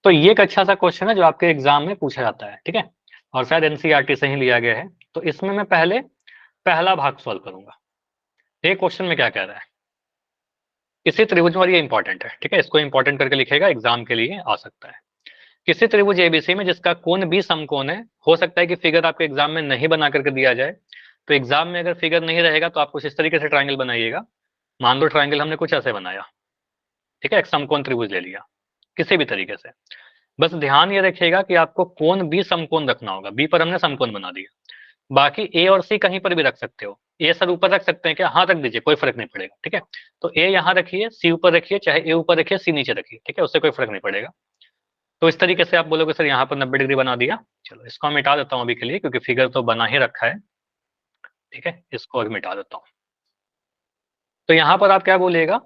तो ये एक अच्छा सा क्वेश्चन है जो आपके एग्जाम में पूछा जाता है। ठीक है, और शायद एनसीईआरटी से ही लिया गया है। तो इसमें मैं पहले पहला भाग सॉल्व करूंगा। ये क्वेश्चन में क्या कह रहा है, किसी त्रिभुज, और ये इंपॉर्टेंट है। ठीक है, इसको इंपॉर्टेंट करके लिखेगा, एग्जाम के लिए आ सकता है। किसी त्रिभुज एबीसी में जिसका कोण भी समकोण है, हो सकता है कि फिगर आपके एग्जाम में नहीं बना करके दिया जाए। तो एग्जाम में अगर फिगर नहीं रहेगा तो आप कुछ इस तरीके से ट्राइंगल बनाइएगा। मान लो ट्राइंगल हमने कुछ ऐसे बनाया। ठीक है, एक समकोण त्रिभुज ले लिया किसी भी तरीके से। बस ध्यान ये रखिएगा कि आपको कोण बी समकोण रखना होगा। बी पर हमने समकोण बना दिया, बाकी ए और सी कहीं पर भी रख सकते हो। ए सर ऊपर रख सकते हैं क्या? हाँ रख दीजिए, कोई फर्क नहीं पड़ेगा। ठीक है, तो ए यहाँ रखिए, सी ऊपर रखिए, चाहे ए ऊपर रखिए सी नीचे रखिए। ठीक है, उससे कोई फर्क नहीं पड़ेगा। तो इस तरीके से आप बोलोगे सर यहाँ पर 90 डिग्री बना दिया। चलो इसको मैं मिटा देता हूँ अभी के लिए, क्योंकि फिगर तो बना ही रखा है। ठीक है, इसको अभी मिटा देता हूँ। तो यहाँ पर आप क्या बोलिएगा,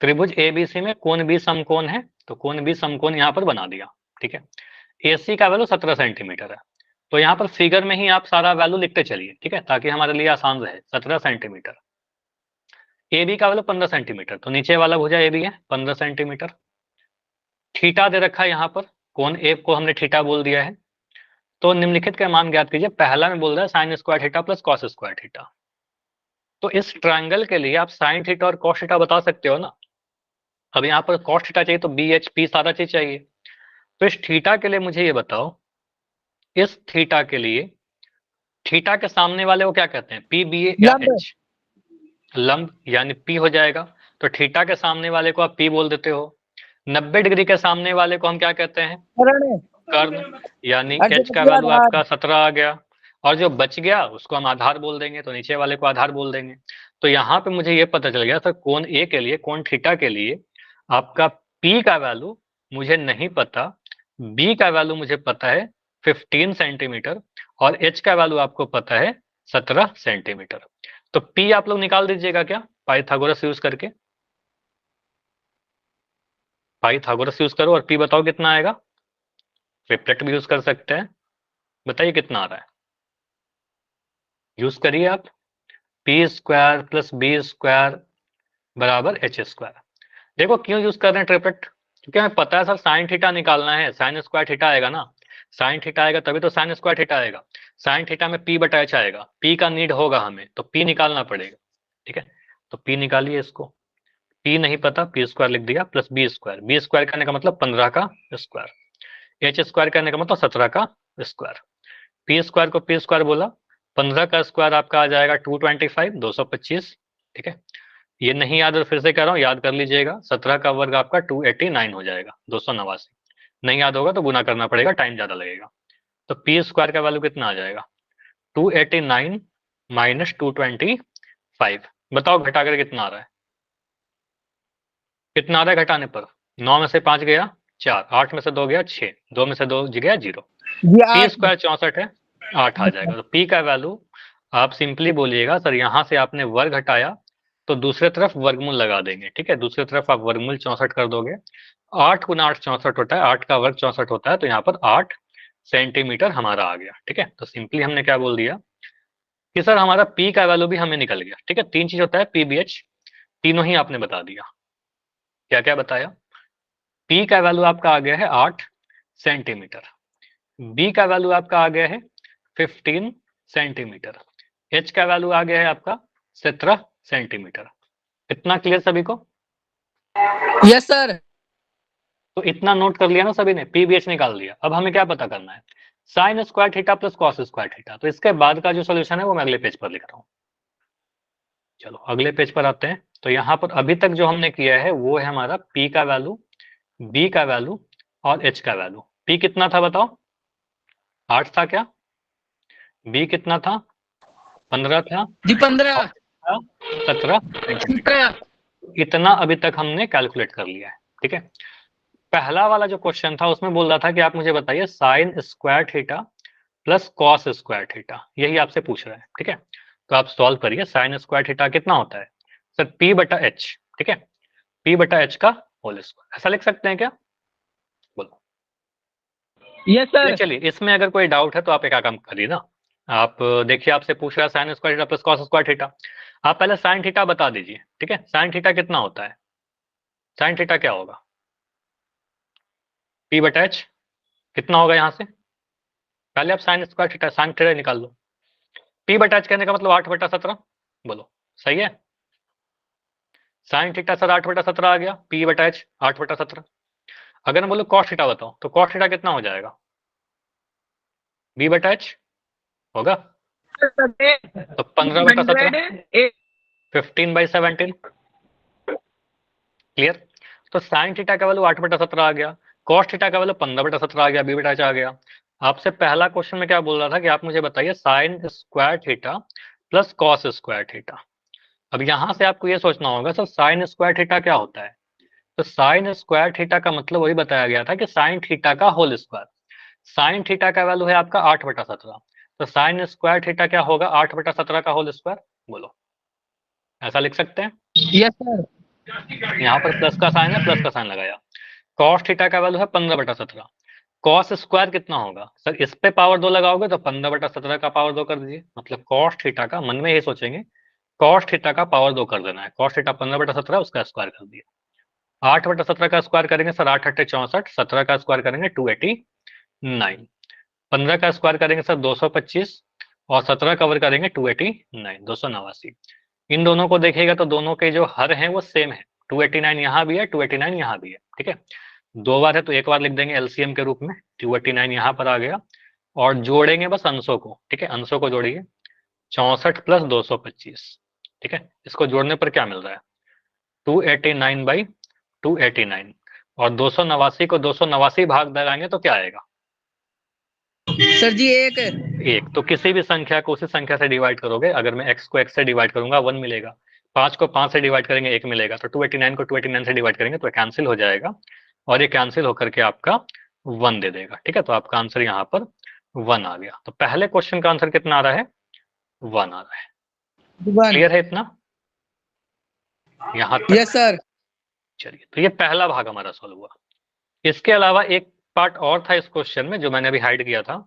त्रिभुज एबीसी में कोण बी समकोण है, तो कोण बी समकोण यहाँ पर बना दिया। ठीक है, एसी का वैल्यू 17 सेंटीमीटर है। तो यहाँ पर फिगर में ही आप सारा वैल्यू लिखते चलिए। ठीक है, ताकि हमारे लिए आसान रहे। 17 सेंटीमीटर। ए बी का वैल्यू 15 सेंटीमीटर, तो नीचे वाला भुजा ए बी है 15 सेंटीमीटर। थीटा दे रखा है यहाँ पर, कोण ए को हमने थीटा बोल दिया है। तो निम्नलिखित का मान ज्ञात कीजिए। पहला में बोल रहा है sine square theta plus cos square theta. तो इस ट्रायंगल के लिए आप साइन थीटा और कॉस थीटा बता सकते हो ना। अब यहाँ पर कॉस थीटा चाहिए तो बी एच पी सारा चीज चाहिए। तो इस थीटा के लिए मुझे ये बताओ, इस थीटा के लिए थीटा के सामने वाले को क्या कहते हैं, पी बी ए या लंब। एच? लंब यानी पी हो जाएगा। तो थीटा के सामने वाले को आप पी बोल देते हो। 90 डिग्री के सामने वाले को हम क्या कहते हैं? कर्ण। यानी और जो एच का बच गया वैल्यू आधार। आपका 17 आ गया, और जो बच गया उसको हम आधार बोल देंगे, तो नीचे वाले को आधार बोल देंगे। तो यहाँ पे मुझे ये पता चल गया सर, कोण ए के लिए, कोण थीटा के लिए आपका पी का वैल्यू मुझे नहीं पता, बी का वैल्यू मुझे पता है 15 सेंटीमीटर, और एच का वैल्यू आपको पता है 17 सेंटीमीटर। तो पी आप लोग निकाल दीजिएगा क्या पाइथागोरस यूज करके? पाइथागोरस यूज करो और पी बताओ कितना आएगा। ट्रिपलेट भी यूज कर सकते हैं, बताइए कितना आ रहा है, यूज करिए आप। P square plus B square बराबर एच स्क्वायर। देखो क्यों यूज कर रहे हैं ट्रिपलेट, क्योंकि हमें पता है सर साइन थीटा निकालना है, साइन स्क्वायर थीटा आएगा ना, साइन थीटा आएगा तभी तो साइन स्क्वायर थीटा आएगा। साइन थीटा में पी बटा एच आएगा, पी का नीड होगा हमें, तो पी निकालना पड़ेगा। ठीक है, तो पी निकालिए इसको। पी नहीं पता, पी स्क्वायर लिख दिया, plus B square, B square करने का मतलब 15 का स्क्वायर, एच स्क्वायर करने का मतलब 17 का स्क्वायर। पी स्क्वायर को पी स्क्वायर बोला, 15 का स्क्वायर आपका आ जाएगा 225, 225। ठीक है, ये नहीं याद है फिर से कह रहा हूँ, याद कर लीजिएगा। 17 का वर्ग आपका 289 हो जाएगा, 289। नहीं याद होगा तो गुना करना पड़ेगा, टाइम ज्यादा लगेगा। तो पी स्क्वायर का वैल्यू कितना आ जाएगा? 289 माइनस 225। बताओ घटा कर कितना आ रहा है? कितना आ रहा है घटाने पर? 9 में से 5 गया 4, 8 में से 2 गया 6, 2 में से 2 गया 0। पी स्क्वायर 64 है, 8 आ जाएगा। तो पी का वैल्यू आप सिंपली बोलिएगा सर, यहाँ से आपने वर्ग घटाया तो दूसरे तरफ वर्गमूल लगा देंगे। ठीक है, दूसरी तरफ आप वर्गमूल 64 कर दोगे, 8 गुना 8 64 होता है, 8 का वर्ग 64 होता है, तो यहाँ पर 8 सेंटीमीटर हमारा आ गया। ठीक है, तो सिंपली हमने क्या बोल दिया कि सर हमारा पी का वैल्यू भी हमें निकल गया। ठीक है, 3 चीज होता है पी बी एच, तीनों ही आपने बता दिया। क्या क्या बताया? पी का वैल्यू आपका आ गया है 8 सेंटीमीटर, बी का वैल्यू आपका आ गया है 15 सेंटीमीटर, एच का वैल्यू आ गया है आपका 17 सेंटीमीटर। इतना क्लियर सभी को? Yes sir. तो इतना नोट कर लिया ना सभी ने, पीबीएच निकाल लिया। अब हमें क्या पता करना है? Sine square theta plus cos square theta. तो इसके बाद का जो सोल्यूशन है वो मैं अगले पेज पर लिख रहा हूँ। चलो अगले पेज पर आते हैं। तो यहाँ पर अभी तक जो हमने किया है वो है हमारा पी का वैल्यू, बी का वैल्यू और एच का वैल्यू। पी कितना था बताओ? 8 था क्या? बी कितना था? 15 था। जी 15। 17 सेंटीमीटर। इतना अभी तक हमने कैलकुलेट कर लिया है। ठीक है, पहला वाला जो क्वेश्चन था उसमें बोल रहा था कि आप मुझे बताइए sine square theta plus cos square theta, यही आपसे पूछ रहा है। ठीक है, तो आप सॉल्व करिए। साइन स्क्वायर थीटा कितना होता है सर? पी बटा एच। ठीक है, पी बटा एच का होल स्क्वायर, ऐसा लिख सकते हैं क्या? बोलो। Yes sir. चलिए इसमें अगर कोई डाउट है तो आप एक काम करिए ना, आप देखिए आपसे पूछ रहा है sine square theta plus cos square theta, आप पहले साइन थीटा बता दीजिए। ठीक है, साइन थीटा कितना होता है? साइन थीटा क्या होगा? पी बटा एच कितना होगा यहाँ से? पहले आप sine square theta, sine theta निकाल लो। पी बटा एच कहने का मतलब 8/17। बोलो सही है? साइन थीटा सर 8/17 आ गया, पी बटा एच 8/17। अगर मैं बोलूं कॉस थीटा बताओ, तो कॉस थीटा कितना हो जाएगा? बी बटा एच होगा, तो 15/17, 15/17। क्लियर? तो साइन थीटा का वैल्यू 8/17 आ गया, कॉस थीटा का वैल्यू 15/17 आ गया, बी बटा एच आ गया। आपसे पहला क्वेश्चन में क्या बोल रहा था कि आप मुझे बताइए sine square theta plus cos square theta. अब यहां से आपको ये सोचना होगा सर साइन स्क्वायर थीटा क्या होता है? तो साइन स्क्वायर थीटा का मतलब वही बताया गया था कि साइन थीटा का होल स्क्वायर। साइन थीटा का वैल्यू है आपका 8/17, तो साइन स्क्वायर थीटा क्या होगा? 8/17 का होल स्क्वायर। बोलो, ऐसा लिख सकते हैं? Yes sir. यहाँ पर प्लस का साइन है, प्लस का साइन लगाया। कॉस थीटा का वैल्यू है 15/17, कॉस स्क्वायर कितना होगा सर? इस पे पावर 2 लगाओगे तो 15/17 का पावर 2 कर दीजिए, मतलब कॉस थीटा का, मन में ये सोचेंगे कॉस थीटा का पावर 2 कर देना है। कॉस थीटा 15/17 उसका स्क्वायर कर दिया। 8/17 का स्क्वायर करेंगे सर 8 8 64, 17 का स्क्वायर करेंगे 289, 15 का स्क्वायर करेंगे सर 225, और 17 कवर करेंगे 289, 289। इन दोनों को देखिएगा तो दोनों के जो हर हैं वो सेम है, 289 यहाँ भी है, 289 यहाँ भी है। ठीक है, दो बार है तो एक बार लिख देंगे एलसीएम के रूप में, 289 यहाँ पर आ गया, और जोड़ेंगे बस अंशों को। ठीक है, अंशों को जोड़िए, 64 प्लस 225। ठीक है, इसको जोड़ने पर क्या मिल रहा है 289/289 और 289 को 289 भाग लगाएंगे तो क्या आएगा सर जी एक। एक। तो किसी भी संख्या को उसी संख्या से डिवाइड करोगे, अगर मैं x को x से डिवाइड करूंगा 1 मिलेगा, 5 को 5 से डिवाइड करेंगे 1 मिलेगा, तो 289 को 289 से डिवाइड करेंगे तो कैंसिल हो जाएगा और ये कैंसिल होकर के आपका 1 दे देगा। ठीक है, तो आपका आंसर यहाँ पर 1 आ गया। तो पहले क्वेश्चन का आंसर कितना आ रहा है 1 आ रहा है। क्लियर है इतना यहाँ तक? Yes sir. चलिए, तो ये पहला भाग हमारा सॉल्व हुआ। इसके अलावा एक पार्ट और था इस क्वेश्चन में जो मैंने अभी हाइड किया था।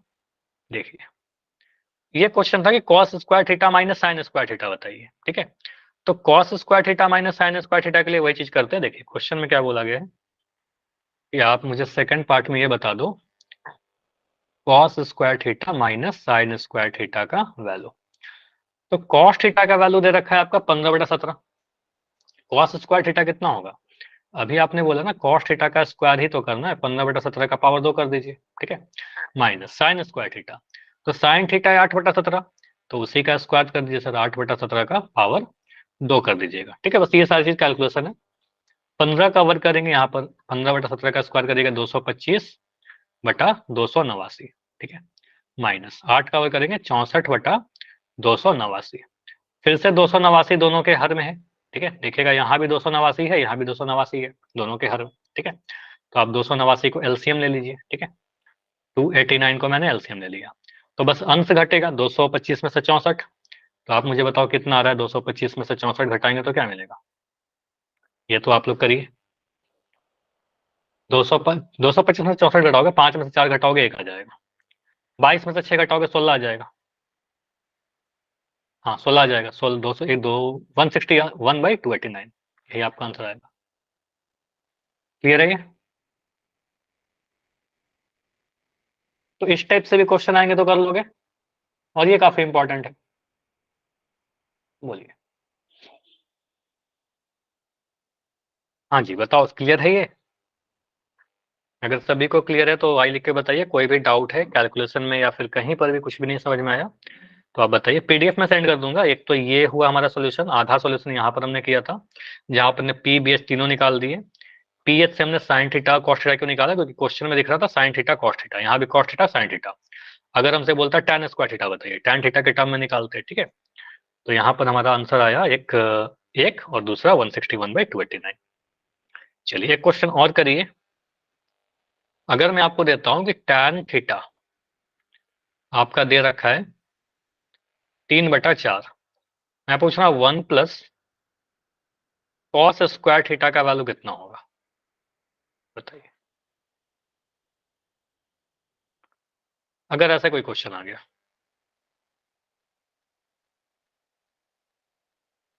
देखिए, ये क्वेश्चन था कि cos square theta minus sine square theta बताइए। ठीक है, तो cos square theta minus sine square theta के लिए वही चीज करते हैं। देखिए क्वेश्चन में क्या बोला गया है कि आप मुझे सेकंड पार्ट में ये बता दो cos square theta minus sine square theta का वैल्यू। तो cos थीटा का वैल्यू दे रखा है आपका 15/17। cos स्क्वायर थीटा कितना होगा, अभी आपने बोला ना cos थीटा का स्क्वायर ही तो करना है, 15/17 का पावर 2 कर दीजिए। ठीक है, माइनस साइन स्क्वायर थीटा, तो साइन थीटा है 8/17, तो उसी का स्क्वायर कर दीजिए सर, 8/17 का पावर 2 कर दीजिएगा। ठीक है, बस ये सारी चीज कैलकुलेशन है। 15 का वर्ग करेंगे यहाँ पर, 15/17 का स्क्वायर करिएगा 225/289। ठीक है, माइनस 8 का वर्ग करेंगे 64/289। फिर से 289 दोनों के हर में है। ठीक है, देखिएगा यहाँ भी 289 है, यहाँ भी 289 है, दोनों के हर में। ठीक है, तो आप 289 को एलसीएम ले लीजिए। ठीक है, 289 को मैंने एलसीएम ले लिया, तो बस अंश घटेगा 225 में से 64। तो आप मुझे बताओ कितना आ रहा है, 225 में से 64 घटाएंगे तो क्या मिलेगा, ये तो आप लोग करिए। 225 में से 64 घटाओगे, 5 में से 4 घटाओगे 1 आ जाएगा, 22 में से 6 घटाओगे 16 आ जाएगा। हाँ 16 आ जाएगा, 16 200 1 2 161/289, यही आपका आंसर आएगा। क्लियर है ये? तो इस टाइप से भी क्वेश्चन आएंगे तो कर लोगे, और ये काफी इंपॉर्टेंट है। बोलिए। हाँ जी बताओ, क्लियर है ये? अगर सभी को क्लियर है तो आई लिख के बताइए। कोई भी डाउट है कैलकुलेशन में या फिर कहीं पर भी कुछ भी नहीं समझ में आया तो आप बताइए। पीडीएफ में सेंड कर दूंगा। एक तो ये हुआ हमारा सॉल्यूशन, आधा सॉल्यूशन यहाँ पर हमने किया था जहाँ पर हमने पी बी एच तीनों निकाल दिए। पीएच से हमने साइन थीटा कॉस थीटा क्यों निकाला, क्योंकि क्वेश्चन में दिख रहा था साइन थीटा कॉस थीटा, यहाँ भी कॉस थीटा साइन थीटा। अगर हमसे बोलता tan स्क्वायर थीटा बताइए, tan थीटा के टर्म में निकालते हैं। ठीक है, तो यहाँ पर हमारा आंसर आया एक और दूसरा 161/289। चलिए एक क्वेश्चन और करिए। अगर मैं आपको देता हूं कि tan थीटा आपका दे रखा है 3/4, मैं पूछ रहा हूं 1 प्लस कॉस स्क्वायर थीटा का वैल्यू कितना होगा बताइए, अगर ऐसा कोई क्वेश्चन आ गया।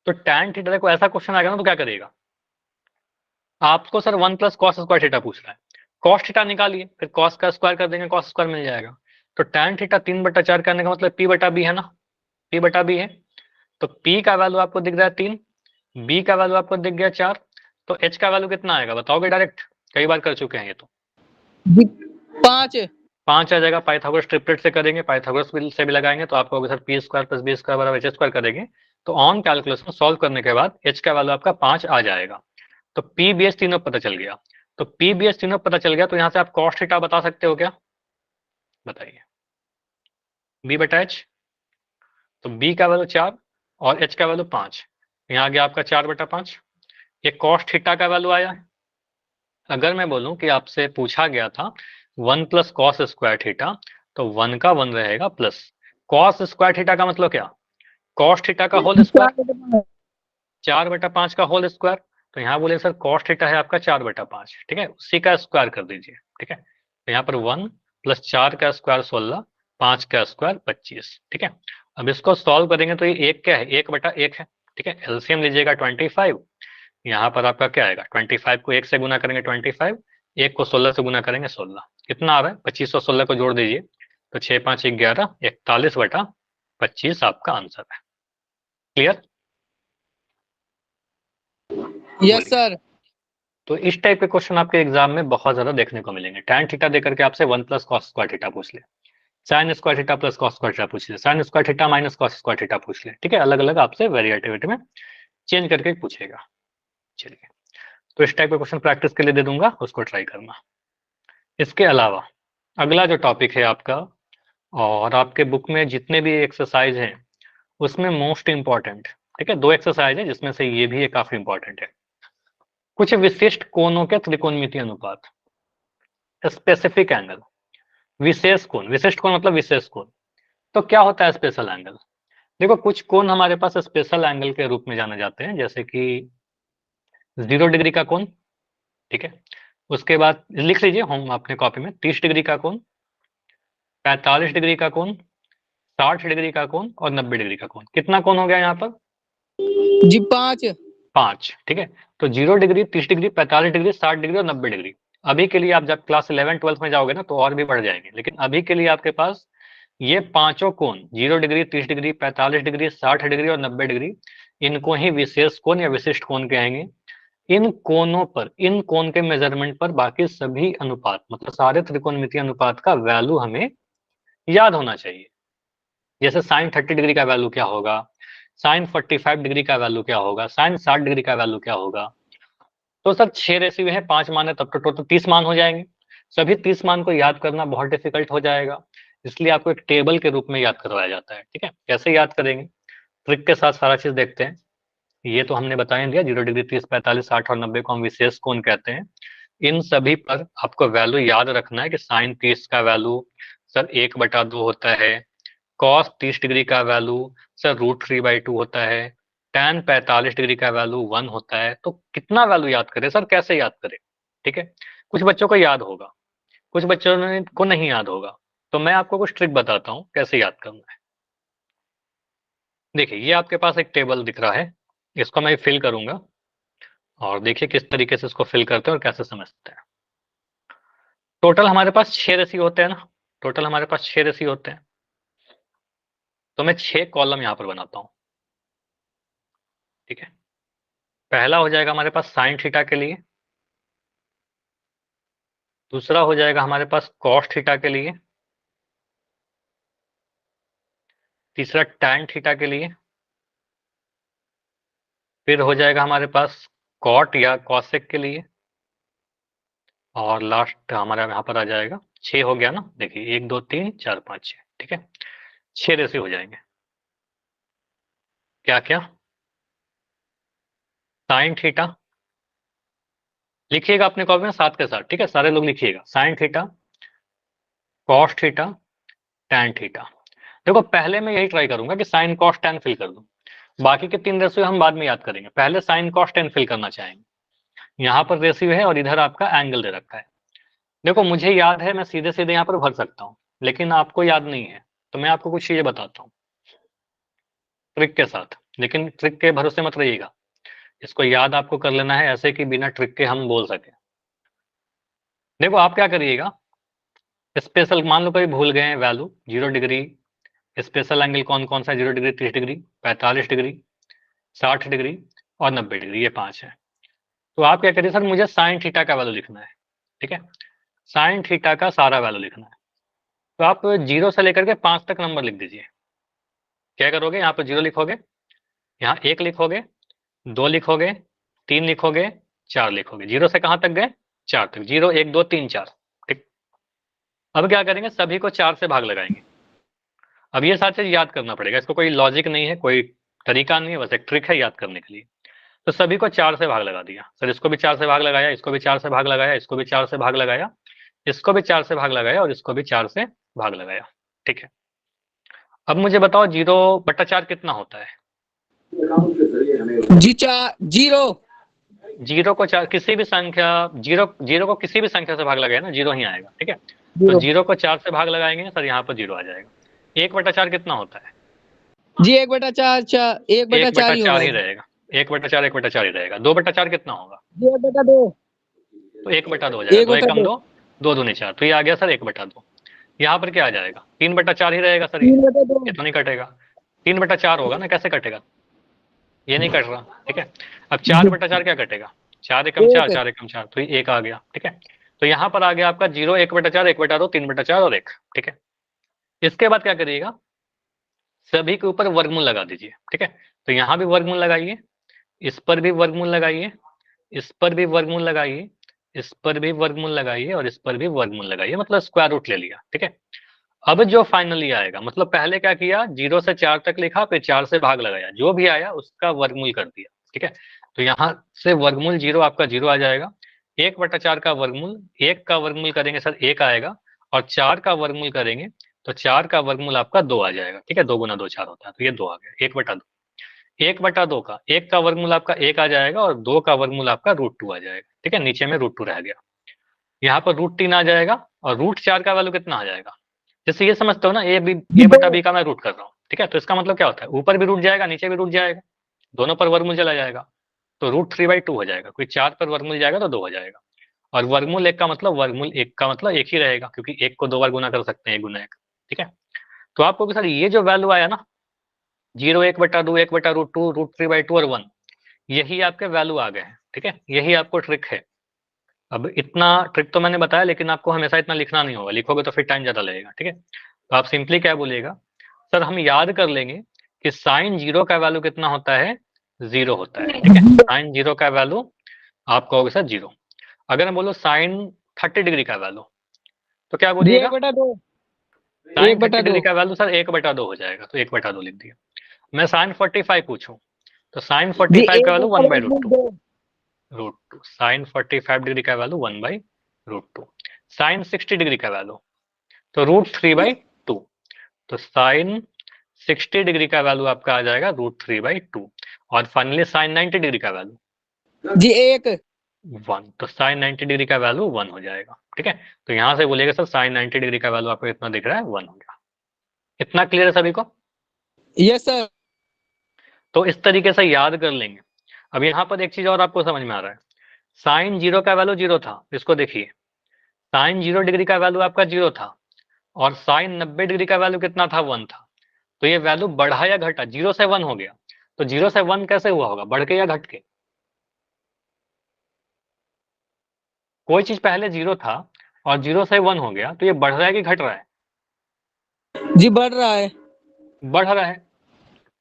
तो tan थीटा को ऐसा क्वेश्चन आ गया ना तो क्या करेगा, आपको sir 1 plus cos square theta पूछ रहा है, कॉस थीटा निकालिए, फिर कॉस का स्क्वायर कर देंगे, कॉस स्क्वायर मिल जाएगा। तो tan थीटा 3/4 करने का मतलब p/b है ना, p/b है। तो p का वैल्यू आपको दिख रहा है 3, b का वैल्यू आपको दिख गया 4, तो h का वैल्यू कितना आएगा बताओगे डायरेक्ट, कई बार कर चुके हैं ये तो। 5 आ जाएगा। पाइथागोरस ट्रिपलेट से करेंगे, पाइथागोरस से भी लगाएंगे तो आपको sir P square plus B square बराबर एच स्क्वायर करेंगे, तो ऑन कैलकुलेशन सॉल्व करने के बाद h का वैल्यू आपका 5 आ जाएगा। तो पी बी एच तीनों पता चल गया। तो पी बी एच तीनों पता चल गया तो यहाँ से आप कॉस थीटा बता सकते हो क्या, बताइए। b/h, तो b का वैल्यू 4 और h का वैल्यू 5, यहाँ आ गया आपका 4/5। ये कॉस थीटा का वैल्यू आया। अगर मैं बोलूं कि आपसे पूछा गया था 1 प्लस कॉस स्क्वायर थीटा, तो 1 का 1 रहेगा प्लस कॉस स्क्वायर थीटा का मतलब क्या, कॉस थीटा का होल स्क्वायर, 4/5 का होल स्क्वायर। तो यहाँ बोले सर कॉस थीटा है आपका 4/5, ठीक है, उसी का स्क्वायर कर दीजिए। ठीक है, तो यहाँ पर 1 प्लस 4 का स्क्वायर 16, 5 का स्क्वायर 25। ठीक है, अब इसको सॉल्व करेंगे तो ये एक क्या है, 1/1 है। ठीक है, एलसीएम लीजिएगा 25, यहाँ पर आपका क्या आएगा, 25 को 1 से गुना करेंगे 25, 1 को 16 से गुना करेंगे 16, कितना आ रहा है 25 और 16 को जोड़ दीजिए, तो 6 5 11, 41/25 आपका आंसर है। क्लियर? Yes sir. तो इस टाइप के क्वेश्चन आपके एग्जाम में बहुत ज्यादा देखने को मिलेंगे। tan थीटा देकर के आपसे 1 प्लस कॉस स्क्वायर थीटा पूछ ले, sine square theta plus cos square theta पूछ ले, sine square theta minus cos square theta पूछ ले, ठीक है, अलग अलग आपसे वेरिएटिविटी में चेंज करके पूछेगा। चलिए, तो इस टाइप का क्वेश्चन प्रैक्टिस के लिए दे दूंगा, उसको ट्राई करना। इसके अलावा अगला जो टॉपिक है आपका, और आपके बुक में जितने भी एक्सरसाइज हैं उसमें मोस्ट इंपॉर्टेंट, ठीक है, 2 एक्सरसाइज है जिसमें से ये भी काफी इंपॉर्टेंट है। कुछ विशिष्ट कोणों के त्रिकोणमितीय अनुपात, स्पेसिफिक एंगल, विशेष कोण, विशिष्ट कोण मतलब विशेष कोण। तो क्या होता है स्पेशल एंगल? देखो, कुछ कोण हमारे पास स्पेशल एंगल के रूप में जाने जाते हैं, जैसे कि 0 डिग्री का कोण, ठीक है, उसके बाद लिख लीजिए हम अपने कॉपी में 30 डिग्री का कोण, 45 डिग्री का कोण, 60 डिग्री का कोण और 90 डिग्री का कोण। कितना कोण हो गया यहाँ पर? जी 5। 5, ठीक है। तो 0 डिग्री, 30 डिग्री, 45 डिग्री, 60 डिग्री और 90 डिग्री। अभी के लिए आप जब क्लास 11 12 में जाओगे ना तो और भी बढ़ जाएंगे, लेकिन अभी के लिए आपके पास ये पांचों कोण 0 डिग्री, 30 डिग्री, 45 डिग्री, 60 डिग्री और 90 डिग्री, इनको ही विशेष कोण या विशिष्ट कोण कहेंगे। इन कोणों पर, इन कोण के मेजरमेंट पर बाकी सभी अनुपात, मतलब सारे त्रिकोणमितीय अनुपात का वैल्यू हमें याद होना चाहिए। जैसे साइन 30 डिग्री का वैल्यू क्या होगा, साइन 45 डिग्री का वैल्यू क्या होगा, साइन 60 डिग्री का वैल्यू क्या होगा। तो सर 6 रेशियो है, 5 मान है, तब तो टोटल 30 मान हो जाएंगे। सभी 30 मान को याद करना बहुत डिफिकल्ट हो जाएगा, इसलिए आपको एक टेबल के रूप में याद करवाया जाता है, ठीक है। कैसे याद करेंगे, ट्रिक के साथ सारा चीज देखते हैं। ये तो हमने बता ही दिया, 0 डिग्री, 30, 45, 60 और 90 को हम विशेष कोण कहते हैं। इन सभी पर आपको वैल्यू याद रखना है कि साइन 30 का वैल्यू सर 1/2 होता है, कॉस 30 डिग्री का वैल्यू सर √3/2 होता है, tan 45 डिग्री का वैल्यू 1 होता है। तो कितना वैल्यू याद करें सर, कैसे याद करें, ठीक है। कुछ बच्चों को याद होगा, कुछ बच्चों को नहीं याद होगा, तो मैं आपको कुछ ट्रिक बताता हूँ कैसे याद करना है। देखिए, ये आपके पास एक टेबल दिख रहा है, इसको मैं फिल करूंगा और देखिए किस तरीके से इसको फिल करते हैं और कैसे समझते हैं। टोटल हमारे पास 6 रेशियो होते हैं ना, टोटल हमारे पास 6 रेशियो होते हैं। तो मैं 6 कॉलम यहाँ पर बनाता हूँ, ठीक है। पहला हो जाएगा हमारे पास साइन थीटा के लिए, दूसरा हो जाएगा हमारे पास कॉस थीटा के लिए, तीसरा टैन थीटा के लिए, फिर हो जाएगा हमारे पास कॉट या कॉसेक के लिए, और लास्ट हमारा यहाँ पर आ जाएगा 6 हो गया ना। देखिए 1 2 3 4 5 6, ठीक है, 6 रेशियो हो जाएंगे। क्या क्या? साइन थीटा लिखिएगा अपने कॉपी में साथ के साथ, ठीक है, सारे लोग लिखिएगा, sine theta, cos theta, tan theta. देखो पहले मैं यही ट्राई करूंगा कि साइन कॉस टैन फिल कर दूं, बाकी के 3 रेशियो हम बाद में याद करेंगे, पहले साइन कॉस टैन फिल करना चाहेंगे। यहाँ पर रेशियो है और इधर आपका एंगल दे रखा है। देखो मुझे याद है, मैं सीधे सीधे यहाँ पर भर सकता हूँ, लेकिन आपको याद नहीं है, तो मैं आपको कुछ चीजें बताता हूँ ट्रिक के साथ, लेकिन ट्रिक के भरोसे मत रहिएगा, इसको याद आपको कर लेना है ऐसे कि बिना ट्रिक के हम बोल सके। देखो आप क्या करिएगा, स्पेशल मान लो कभी भूल गए वैल्यू 0 डिग्री, स्पेशल एंगल कौन कौन सा है, 0 डिग्री, 30 डिग्री, 45 डिग्री, 60 डिग्री और 90 डिग्री, ये 5 है। तो आप क्या करिए, सर मुझे साइन थीटा का वैल्यू लिखना है, ठीक है, साइन थीटा का सारा वैल्यू लिखना है। तो आप 0 से लेकर के 5 तक नंबर लिख दीजिए। क्या करोगे, यहाँ पर 0 लिखोगे, यहाँ 1 लिखोगे, 2 लिखोगे, 3 लिखोगे, 4 लिखोगे। 0 से कहाँ तक गए, 4 तक, 0 1 2 3 4, ठीक। अब क्या करेंगे, सभी को 4 से भाग लगाएंगे। अब ये सारी चीज याद करना पड़ेगा, इसको कोई लॉजिक नहीं है, कोई तरीका नहीं है, बस एक ट्रिक है याद करने के लिए। तो सभी को 4 से भाग लगा दिया, सर इसको भी 4 से भाग लगाया, इसको भी 4 से भाग लगाया, इसको भी 4 से भाग लगाया, इसको भी 4 से भाग लगाया और इसको भी 4 से भाग लगाया, ठीक है। अब मुझे बताओ 0/4 कितना होता है? जी 0। 0 को 4 किसी भी संख्या, 0 को किसी भी संख्या से भाग लगाए ना 0 ही आएगा, ठीक है। तो 0 को 4 से भाग लगाएंगे सर, यहाँ पर 0 आ जाएगा। 1/4 कितना होता है? जी 1/4 1/4 ही 1/4 ही होगा। रहेगा, 1/4 1/4 ही रहेगा। 2/4 कितना होगा? 1/2। तो 1/2 हो जाएगा, 2 1 कम 1/2। 2, 2 दूनी 4, तो ये आ गया सर 1/2। यहाँ पर क्या आ जाएगा, 3/4 ही रहेगा सर, ये 3/2। तो नहीं कटेगा, 3/4 होगा ना, कैसे कटेगा, ये नहीं कट रहा, ठीक है। अब 4/4 क्या कटेगा, 4 एकम 4, 4 एकम 4, तो ये 1 आ गया, ठीक है। तो यहाँ पर आ गया आपका 0, 1/4, 1/2, 3/4 और 1, ठीक है। इसके बाद क्या करिएगा, सभी के ऊपर वर्गमूल लगा दीजिए। ठीक है, तो यहाँ भी वर्गमूल लगाइए, इस पर भी वर्गमूल लगाइए, इस पर भी वर्गमूल लगाइए, इस पर भी वर्गमूल लगाइए और इस पर भी वर्गमूल लगाइए, मतलब स्क्वायर रूट ले लिया। ठीक है, अब जो फाइनली आएगा, मतलब पहले क्या किया, 0 से 4 तक लिखा, फिर 4 से भाग लगाया, जो भी आया उसका वर्गमूल कर दिया। ठीक है, तो यहाँ से वर्गमूल 0 आपका 0 आ जाएगा। 1/4 का वर्गमूल, 1 का वर्गमूल करेंगे सर 1 आएगा, और 4 का वर्गमूल करेंगे तो 4 का वर्गमूल आपका 2 आ जाएगा। ठीक है, 2 गुना 2 4 होता है, तो ये 2 आ गया, 1/2। 1/2 का 1 का वर्गमूल आपका 1 आ जाएगा, और 2 का वर्गमूल आपका √2 आ जाएगा। ठीक है, नीचे में √2 रह गया, यहाँ पर √3 आ जाएगा, और √4 का वैल्यू कितना आ जाएगा, जैसे ये समझते हो ना, a/b का मैं रूट कर रहा हूँ। ठीक है, तो इसका मतलब क्या होता है, ऊपर भी रूट जाएगा, नीचे भी रूट जाएगा, दोनों पर वर्गमूल चला जाएगा, तो √3/2 हो जाएगा। कोई 4 पर वर्गमूल जाएगा तो 2 हो जाएगा, और वर्गमूल 1 का मतलब वर्गमूल 1 का मतलब 1 ही रहेगा, क्योंकि 1 को 2 बार गुना कर सकते हैं, 1 गुना 1। ठीक है, तो आपको भी सर ये जो वैल्यू आया ना, 0, 1/2, 1/√2, √3/2 और 1, यही आपके वैल्यू आ गए हैं। ठीक है, यही आपको ट्रिक है। अब इतना ट्रिक तो मैंने बताया, लेकिन आपको हमेशा इतना लिखना नहीं होगा, लिखोगे तो फिर टाइम ज्यादा लगेगा। ठीक है, तो आप सिंपली क्या बोलिएगा, सर हम याद कर लेंगे कि साइन 0 का वैल्यू कितना होता है, 0 होता है। ठीक है, साइन 0 का वैल्यू आप कहोगे सर 0। अगर मैं बोलो साइन 30 डिग्री का वैल्यू, तो क्या बोलिएगा, 1/2 साइन 30 1/2 डिग्री का वैल्यू सर 1/2 हो जाएगा, तो 1/2 लिख दिया। मैं साइन 45 पूछूं, तो साइन जी 45 का वैल्यू 1/√2, 1/2 √2। साइन 45 डिग्री का वैल्यू 1/√2। साइन 60 डिग्री का वैल्यू तो √3/2, तो साइन 60 डिग्री का वैल्यू आपका आ जाएगा √3/2। और फाइनली साइन 90 डिग्री का वैल्यू जी 1 1, तो साइन 90 डिग्री का वैल्यू 1 हो जाएगा। ठीक है, तो यहां से बोलिएगा सर साइन 90 डिग्री का वैल्यू आपको इतना दिख रहा है, 1 हो गया। इतना क्लियर है सभी को? Yes sir. तो इस तरीके से याद कर लेंगे। अब यहाँ पर एक चीज और आपको समझ में आ रहा है, साइन 0 का वैल्यू 0 था, इसको देखिए, साइन 0 डिग्री का वैल्यू आपका 0 था, और साइन 90 डिग्री का वैल्यू कितना था, 1 था। तो ये वैल्यू बढ़ा या घटा, 0 से 1 हो गया, तो 0 से 1 कैसे हुआ होगा, बढ़ के या घट के? कोई चीज पहले 0 था और 0 से 1 हो गया, तो ये बढ़ रहा है कि घट रहा है? जी बढ़ रहा है। बढ़ रहा है,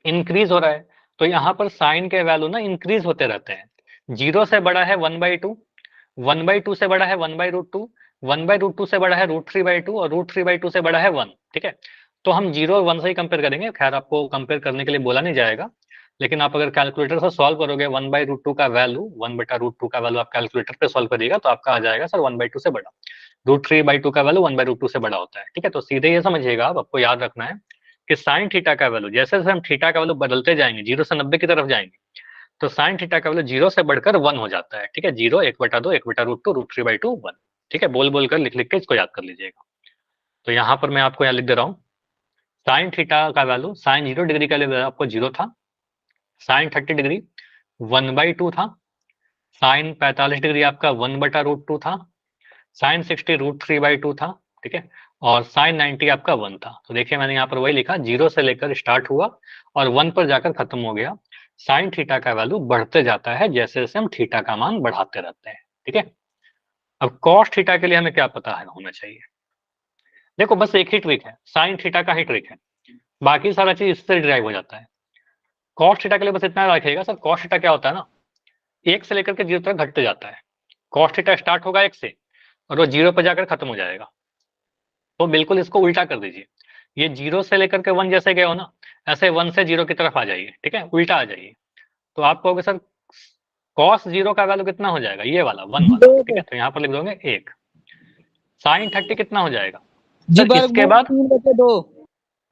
इंक्रीज हो रहा है। तो यहाँ पर साइन के वैल्यू ना इंक्रीज होते रहते हैं। 0 से बड़ा है 1/2, 1/2 से बड़ा है 1/√2, 1/√2 से बड़ा है √3/2, और √3/2 से बड़ा है 1। ठीक है, तो हम 0 और 1 से ही कंपेयर करेंगे, खैर आपको कंपेयर करने के लिए बोला नहीं जाएगा, लेकिन आप अगर कैलकुलेटर से सॉल्व करोगे 1/√2 का वैल्यू, 1/√2 का वैल्यू आप कैलकुलेटर पे सॉल्व करिएगा तो आपका आ जाएगा सर 1/2 से बड़ा। √3/2 का वैल्यू 1/√2 से बड़ा होता है। ठीक है, तो सीधे ये समझिएगा, आपको याद रखना है कि साइन थीटा का वैल्यू, जैसे जैसे हम थीटा का वैल्यू बदलते जाएंगे, 0 से 90 की तरफ जाएंगे, तो साइन थीटा का वैल्यू 0 से बढ़कर 1 हो जाता है। ठीक है, 0, 1/2, 1/√2, √3/2, 1। ठीक है, बोल बोल कर लिख लिख के इसको याद कर लीजिएगा। तो यहाँ पर मैं आपको यहाँ लिख दे रहा हूँ, साइन थीटा का वैल्यू, साइन 0 डिग्री का वैल्यू आपको 0 था, साइन 30 डिग्री 1/2 था, साइन 45 डिग्री आपका 1/√2 था, साइन 60 √3/2 था। ठीक है, और साइन 90 आपका 1 था। तो देखिए मैंने यहाँ पर वही लिखा, 0 से लेकर स्टार्ट हुआ और 1 पर जाकर खत्म हो गया। साइन थीटा का वैल्यू बढ़ते जाता है जैसे जैसे हम थीटा का मान बढ़ाते रहते हैं। ठीक है, अब कॉस थीटा के लिए हमें क्या पता है होना चाहिए, देखो बस एक ही ट्रिक है, साइन थीटा का ही ट्रिक है, बाकी सारा चीज इससे डिराइव हो जाता है। कॉस थीटा के लिए बस इतना रखिएगा सर, कॉस थीटा क्या होता है ना, 1 से लेकर के 0 तक घटते जाता है। कॉस थीटा स्टार्ट होगा 1 से और वो 0 पर जाकर खत्म हो जाएगा। तो बिल्कुल इसको उल्टा कर दीजिए, ये 0 से लेकर के 1 जैसे गए हो ना, ऐसे 1 से 0 की तरफ आ जाइए। ठीक है, उल्टा आ जाइए, तो आप कहोगे सर कॉस 0 का वैल्यू कितना हो जाएगा, ये वाला 1 वाला। ठीक है, तो यहाँ पर लिख दोगे 1। साइन 30 कितना हो जाएगा जी सर, इसके वर्गमूल बाद 3/2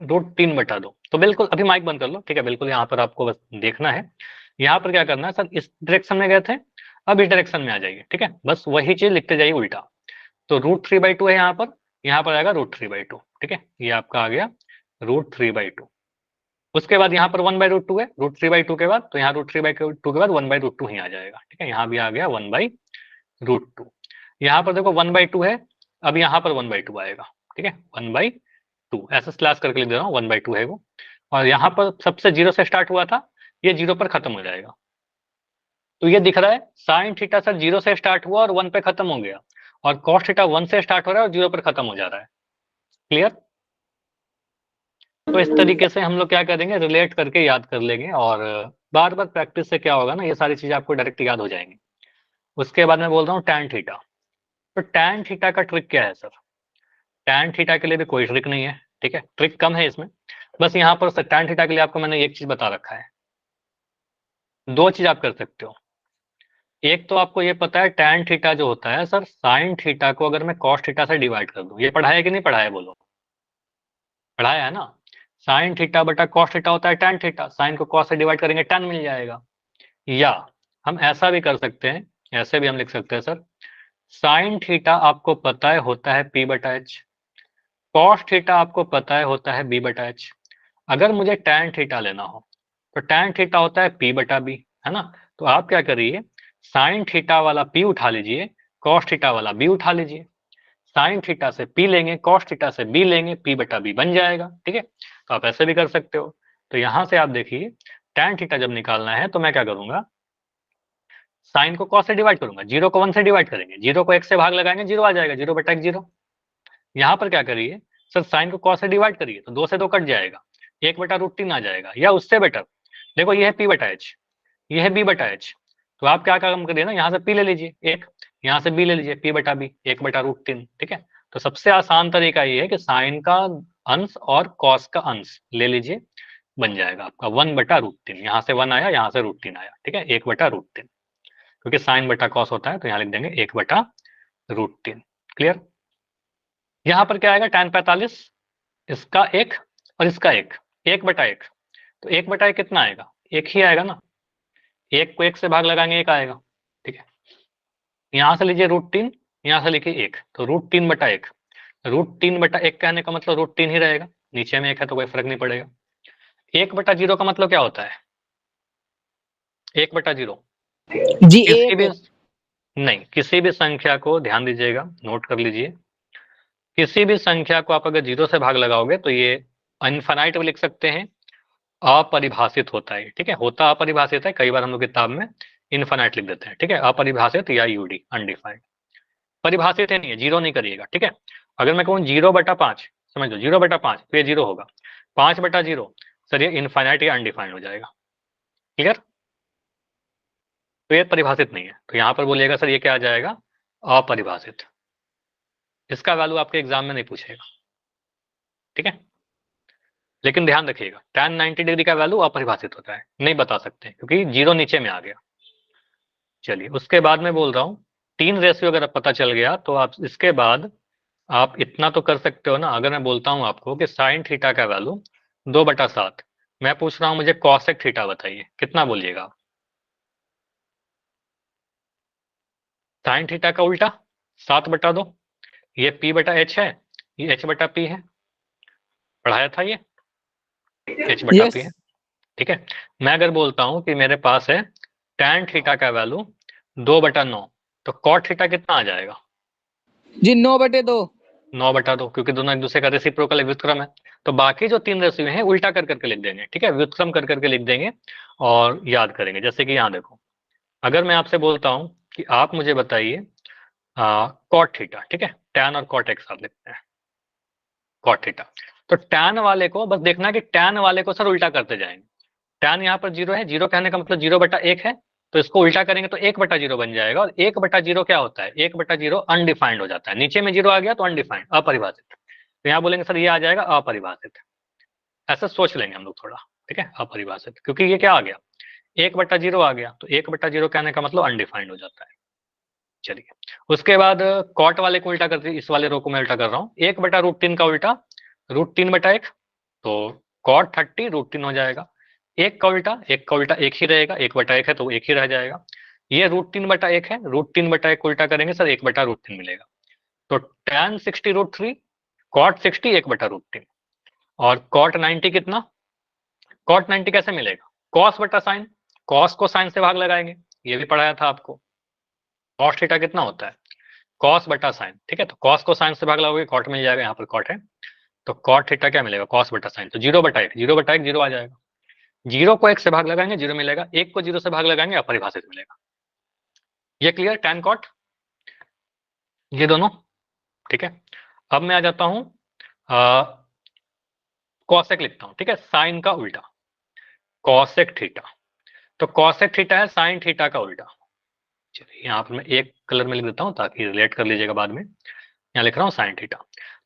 √3/2। तो बिल्कुल अभी माइक बंद कर लो। ठीक है, बिल्कुल यहाँ पर आपको बस देखना है, यहाँ पर क्या करना है सर, इस डायरेक्शन में गए थे, अब इस डायरेक्शन में आ जाइए। ठीक है, बस वही चीज लिखते जाइए उल्टा। तो √3/2 है यहाँ पर आएगा √3/2। ठीक है, ये आपका आ गया √3/2। उसके बाद यहाँ पर 1/√2 है, √3/2 के बाद, तो यहाँ √3/2 के बाद 1/√2 ही आ जाएगा। ठीक है, यहाँ भी आ गया 1/√2। यहाँ पर देखो 1/2 है, अब यहाँ पर 1/2 आएगा। ठीक है, 1/2 ऐसा स्लैश करके लिख दे रहा हूँ, 1/2 है वो। और यहाँ पर सबसे 0 से स्टार्ट हुआ था, ये 0 पर खत्म हो जाएगा। तो ये दिख रहा है साइन थीटा सर 0 से स्टार्ट हुआ और 1 पे खत्म हो गया, और कॉस थीटा 1 से स्टार्ट हो रहा है और 0 पर खत्म हो जा रहा है। क्लियर? तो इस तरीके से हम लोग क्या करेंगे, रिलेट करके याद कर लेंगे और बार बार प्रैक्टिस से क्या होगा ना, ये सारी चीजें आपको डायरेक्ट याद हो जाएंगी। उसके बाद मैं बोल रहा हूँ टैन थीटा। तो टैन थीटा का ट्रिक क्या है सर? टैन थीटा के लिए भी कोई ट्रिक नहीं है, ठीक है, ट्रिक कम है इसमें। बस यहाँ पर टैन थीटा के लिए आपको मैंने एक चीज बता रखा है, दो चीज आप कर सकते हो। एक तो आपको ये पता है टैन थीटा जो होता है सर, साइन थीटा को अगर मैं कॉस थीटा से डिवाइड कर दूं, ये पढ़ाया कि नहीं पढ़ाया बोलो? पढ़ाया है ना? साइन थीटा बटा कॉस थीटा होता है टैन थीटा, साइन को कॉस से डिवाइड करेंगे टैन मिल जाएगा। या हम ऐसा भी कर सकते हैं, ऐसे भी हम लिख सकते हैं सर, साइन थीटा आपको पता है होता है पी बटा एच, कॉस थीटा आपको पता है होता है बी बटा एच। अगर मुझे टैन थीटा लेना हो तो टैन थीटा होता है पी बटा बी, है ना? तो आप क्या करिए, साइन थीटा वाला पी उठा लीजिए, कॉस थीटा वाला बी उठा लीजिए, साइन थीटा से पी लेंगे, कॉस थीटा से बी लेंगे, पी बटा बी बन जाएगा, ठीक है? तो आप ऐसे भी कर सकते हो। तो यहां से आप देखिए, टैन थीटा जब निकालना है तो मैं क्या करूंगा, साइन को कॉस से डिवाइड करूंगा, जीरो को 1 से डिवाइड करेंगे, जीरो को x से भाग लगाएंगे, जीरो आ जाएगा, जीरो बटा x जीरो। यहाँ पर क्या करिए सर, साइन को कॉस से डिवाइड करिए तो 2 से 2 कट जाएगा, 1/√3 आ जाएगा। या उससे बेटर देखो, ये है p बटा एच, ये है b बटा एच, तो आप क्या काम करिए ना, यहाँ से p ले लीजिए एक, यहाँ से b ले लीजिए, p बटा b 1/√3, ठीक है? तो सबसे आसान तरीका ये है कि साइन का अंश और कॉस का अंश ले लीजिए, बन जाएगा आपका 1/√3। यहाँ से 1 आया, यहाँ से √3 आया, ठीक है, 1/√3, क्योंकि साइन बटा कॉस होता है तो यहाँ लिख देंगे 1/√3। क्लियर? यहाँ पर क्या आएगा, tan 45, इसका एक और इसका एक, 1/1, तो 1/1 कितना आएगा, एक ही आएगा ना, एक को एक से भाग लगाएंगे, एक आएगा, ठीक है? यहाँ से लीजिए √3, यहाँ से लिखिए एक, तो √3/1, √3/1 कहने का मतलब √3 ही रहेगा, नीचे में एक है तो कोई फर्क नहीं पड़ेगा। 1/0 का मतलब क्या होता है, 1/0 जी किसी एक। भी, नहीं, किसी भी संख्या को ध्यान दीजिएगा, नोट कर लीजिए, किसी भी संख्या को आप अगर 0 से भाग लगाओगे तो ये इनफाइनाइट लिख सकते हैं, अपरिभाषित होता है, ठीक है? होता अपरिभाषित है, कई बार हम लोग किताब में इनफाइनाइट लिख देते हैं, ठीक है? अपरिभाषित या यूडी, अनडिफाइंड। परिभाषित है नहीं है, जीरो नहीं करिएगा, ठीक है? अगर मैं कहूँ 0/5, समझ लो 0/5 तो ये 0 होगा, 5/0 सर ये इनफाइनाइट या अनडिफाइंड हो जाएगा। क्लियर? तो ये परिभाषित नहीं है, तो यहाँ पर बोलिएगा सर ये क्या आ जाएगा, अपरिभाषित। इसका वैल्यू आपके एग्जाम में नहीं पूछेगा, ठीक है? लेकिन ध्यान रखिएगा, tan 90 डिग्री का वैल्यू अपरिभाषित होता है, नहीं बता सकते क्योंकि जीरो नीचे में आ गया। चलिए, उसके बाद में बोल रहा हूँ, 3 रेशियो अगर पता चल गया तो आप इसके बाद आप इतना तो कर सकते हो ना, अगर मैं बोलता हूँ आपको कि साइन थीटा का वैल्यू 2/7, मैं पूछ रहा हूँ मुझे कॉसेक थीटा बताइए, कितना बोलिएगा आप? साइन थीटा का उल्टा 7/2, ये p/h है, ये h/p है, पढ़ाया था ये, h/p है, यस ठीक है? मैं अगर बोलता हूँ कि मेरे पास है tan थीटा का वैल्यू 2/9, तो cot थीटा कितना आ जाएगा? जी 9/2। 9/2, क्योंकि दोनों एक दूसरे का रेसिप्रोकल व्युत्क्रम है। तो बाकी जो 3 रेशियो हैं उल्टा कर करके लिख देंगे, ठीक है, व्युत्क्रम कर करके लिख देंगे और याद करेंगे। जैसे कि यहाँ देखो, अगर मैं आपसे बोलता हूँ कि आप मुझे बताइए कॉट थीटा, ठीक है, टैन और कॉट एक्स आप लिखते हैं, कॉट थीटा। तो टैन वाले को बस देखना कि टैन वाले को सर उल्टा करते जाएंगे, टैन यहाँ पर 0 है, 0 कहने का मतलब 0/1 है, तो इसको उल्टा करेंगे तो 1/0 बन जाएगा, और 1/0 क्या होता है, 1/0 अनडिफाइंड हो जाता है, नीचे में 0 आ गया तो अनडिफाइंड, अपरिभाषित। तो यहाँ बोलेंगे सर ये आ जाएगा अपरिभाषित, ऐसा सोच लेंगे हम लोग थोड़ा, ठीक है, अपरिभाषित, क्योंकि ये क्या आ गया, 1/0 आ गया, तो 1/0 कहने का मतलब अनडिफाइंड हो जाता है। चलिए, उसके बाद कॉट वाले को उल्टा करते, इस वाले रो को मैं उल्टा कर रहा हूँ, 1/√3 का उल्टा √3/1, तो कॉट 30 √3 हो जाएगा। एक का उल्टा एक ही रहेगा, 1/1 है तो एक ही रह जाएगा। ये √3/1 है, √3/1 उल्टा करेंगे सर 1/√3 मिलेगा। तो tan 60 √3, cot 60 1/√3, और cot 90 कितना, cot 90 कैसे मिलेगा, cos बटा साइन, cos को साइन से भाग लगाएंगे, ये भी पढ़ाया था आपको। cos थीटा कितना होता है, cos बटा साइन, ठीक है, तो cos को साइन से भाग लगाओगे cot मिल जाएगा, यहाँ पर cot है, तो cot थीटा क्या मिलेगा, cos बटा साइन, तो 0/1, 0/1 0 आ जाएगा, 0 को 1 से भाग लगाएंगे 0 मिलेगा, 1 को 0 से भाग लगाएंगे अपरिभाषित मिलेगा। ये क्लियर, tan cot, ये दोनों, ठीक है? अब मैं आ जाता हूं कॉसेक लिखता हूँ, ठीक है, साइन का उल्टा, कॉसेक थीटा। तो कॉसेक थीटा है साइन थीटा का उल्टा। चलिए यहाँ पर मैं एक कलर में लिख देता हूँ ताकि रिलेट कर लीजिएगा बाद में। यहाँ लिख रहा हूँ साइन थीटा।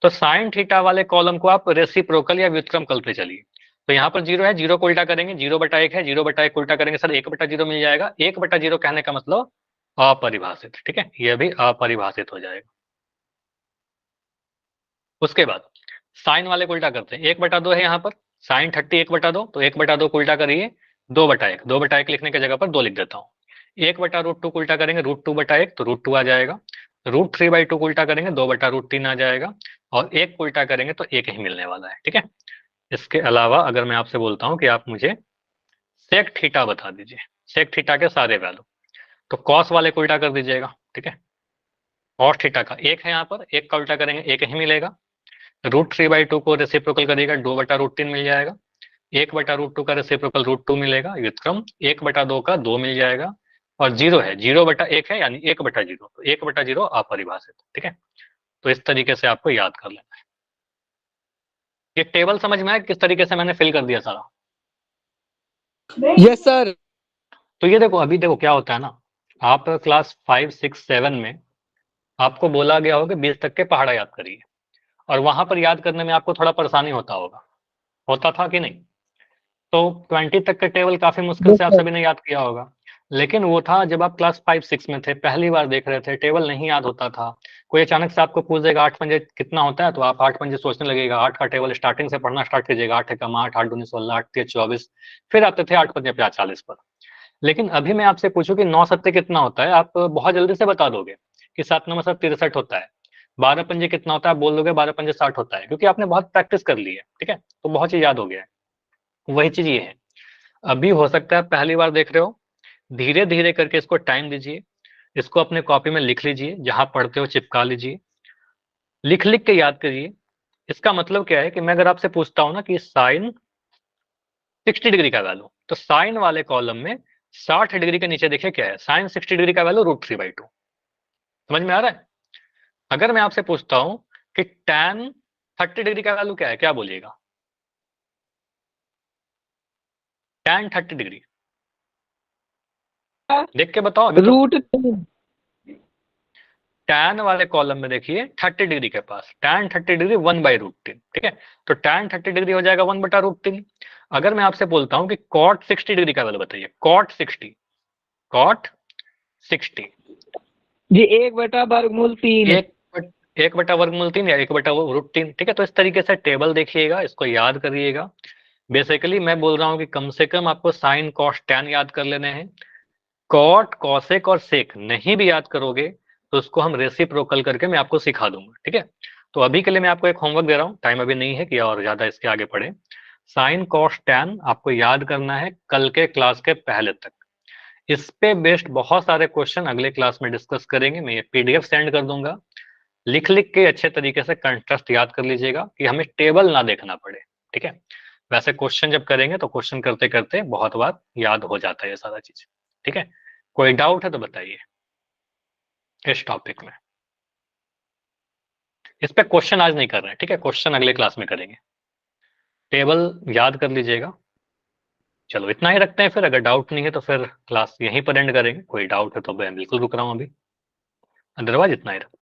तो साइन थीटा वाले कॉलम को आप रेसिप्रोकल या व्युत्क्रम कलते चलिए। तो यहाँ पर 0 है, 0 को उल्टा करेंगे, 0/1 है, 0/1 उल्टा करेंगे सर 1/0 मिल जाएगा। 1/0 कहने का मतलब अपरिभाषित, ठीक है, यह भी अपरिभाषित हो जाएगा। उसके बाद साइन वाले को उल्टा करते हैं, 1/2 है यहाँ पर, साइन 30 1/2, तो 1/2 को उल्टा करिए 2/1, 2/1 लिखने की जगह पर 2 लिख देता हूँ। 1/√2 को उल्टा करेंगे √2/1, तो √2 आ जाएगा। √3/2 को उल्टा करेंगे 2/√3 आ जाएगा, और 1 को उल्टा करेंगे तो 1 ही मिलने वाला है, ठीक है। इसके अलावा अगर मैं आपसे बोलता हूँ कि आप मुझे सेक थीटा बता दीजिए, सेक थीटा के सारे वैल्यू, तो कॉस वाले को उल्टा कर दीजिएगा, ठीक है। कॉस थीटा का 1 है यहाँ पर, 1 का उल्टा करेंगे 1 ही मिलेगा। √3/2 को रेसिप्रोकल करिएगा 2/√3 मिल जाएगा। 1/√2 का रेसिप्रोकल √2 मिलेगा, व्युत्क्रम 1/2 का 2 मिल जाएगा, और 0 है, 0/1 है यानी 1/0, तो 1/0 अपरिभाषित, ठीक है। तो इस तरीके से आपको याद कर लेना है। ये टेबल समझ में आया किस तरीके से मैंने फिल कर दिया सारा? Yes sir. तो ये देखो, अभी देखो क्या होता है ना, आप क्लास 5, 6, 7 में आपको बोला गया होगा 20 तक के पहाड़ा याद करिए, और वहां पर याद करने में आपको थोड़ा परेशानी होता था कि नहीं? तो 20 तक का टेबल काफी मुश्किल से आप सभी ने याद किया होगा, लेकिन वो था जब आप क्लास 5, 6 में थे, पहली बार देख रहे थे, टेबल नहीं याद होता था। कोई अचानक से आपको पूछ देगा 8 पंजे कितना होता है, तो आप 8 पंजे सोचने लगेगा, 8 का टेबल स्टार्टिंग से पढ़ना स्टार्ट कीजिएगा, 8 एकम 8, 8 दूनी 16, 8 तिया 24, फिर आते थे 8 पंजे 40 पर। लेकिन अभी मैं आपसे पूछूं कि 9 सत्ते कितना होता है, आप बहुत जल्दी से बता दोगे कि 7 9 63 होता है। 12 पंजे कितना होता है, आप बोल दोगे 12 पंजे 60 होता है, क्योंकि आपने बहुत प्रैक्टिस कर ली है, ठीक है, तो बहुत चीज याद हो गया है। वही चीज ये है, अभी हो सकता है पहली बार देख रहे हो, धीरे धीरे करके इसको टाइम दीजिए, इसको अपने कॉपी में लिख लीजिए, जहां पढ़ते हो चिपका लीजिए, लिख लिख के याद करिए। इसका मतलब क्या है कि मैं अगर आपसे पूछता हूं ना कि साइन 60 डिग्री का वैल्यू, तो साइन वाले कॉलम में 60 डिग्री के नीचे देखिए क्या है, साइन 60 डिग्री का वैल्यू √3/2। समझ में आ रहा है? अगर मैं आपसे पूछता हूं कि tan 30 डिग्री का वैल्यू क्या है, क्या बोलिएगा? tan 30 डिग्री देख के बताओ अभी तो। tan वाले कॉलम में देखिए 30 डिग्री के पास, tan 30 डिग्री 1/√3, ठीक है, तो tan 30 डिग्री हो जाएगा 1/√3। अगर मैं आपसे बोलता हूं कि cot 60 डिग्री का वैल्यू बताइए, cot 60 जी 1/√3। 1/√3 या 1/√3, ठीक है। तो इस तरीके से टेबल देखिएगा, इसको याद करिएगा। बेसिकली मैं बोल रहा हूँ कि कम से कम आपको साइन कॉस टैन याद कर लेने हैं। कॉट कॉसेक और सेक नहीं भी याद करोगे तो उसको हम रेसिप्रोकल करके मैं आपको सिखा दूंगा, ठीक है। तो अभी के लिए मैं आपको एक होमवर्क दे रहा हूँ, टाइम अभी नहीं है कि और ज्यादा इसके आगे पढ़े। साइन कॉस टैन आपको याद करना है कल के क्लास के पहले तक। इस पे बेस्ड बहुत सारे क्वेश्चन अगले क्लास में डिस्कस करेंगे, मैं ये पीडीएफ सेंड कर दूंगा, लिख लिख के अच्छे तरीके से कंटेस्ट याद कर लीजिएगा कि हमें टेबल ना देखना पड़े, ठीक है। वैसे क्वेश्चन जब करेंगे तो क्वेश्चन करते करते बहुत बार याद हो जाता है ये सारा चीज, ठीक है। कोई डाउट है तो बताइए इस टॉपिक में। इस पे क्वेश्चन आज नहीं कर रहे हैं, ठीक है, क्वेश्चन अगले क्लास में करेंगे। टेबल याद कर लीजिएगा। चलो इतना ही रखते हैं फिर, अगर डाउट नहीं है तो फिर क्लास यहीं पर एंड करेंगे। कोई डाउट है तो मैं बिल्कुल रुक रहा हूँ अभी, अदरवाइज इतना ही रखते हैं।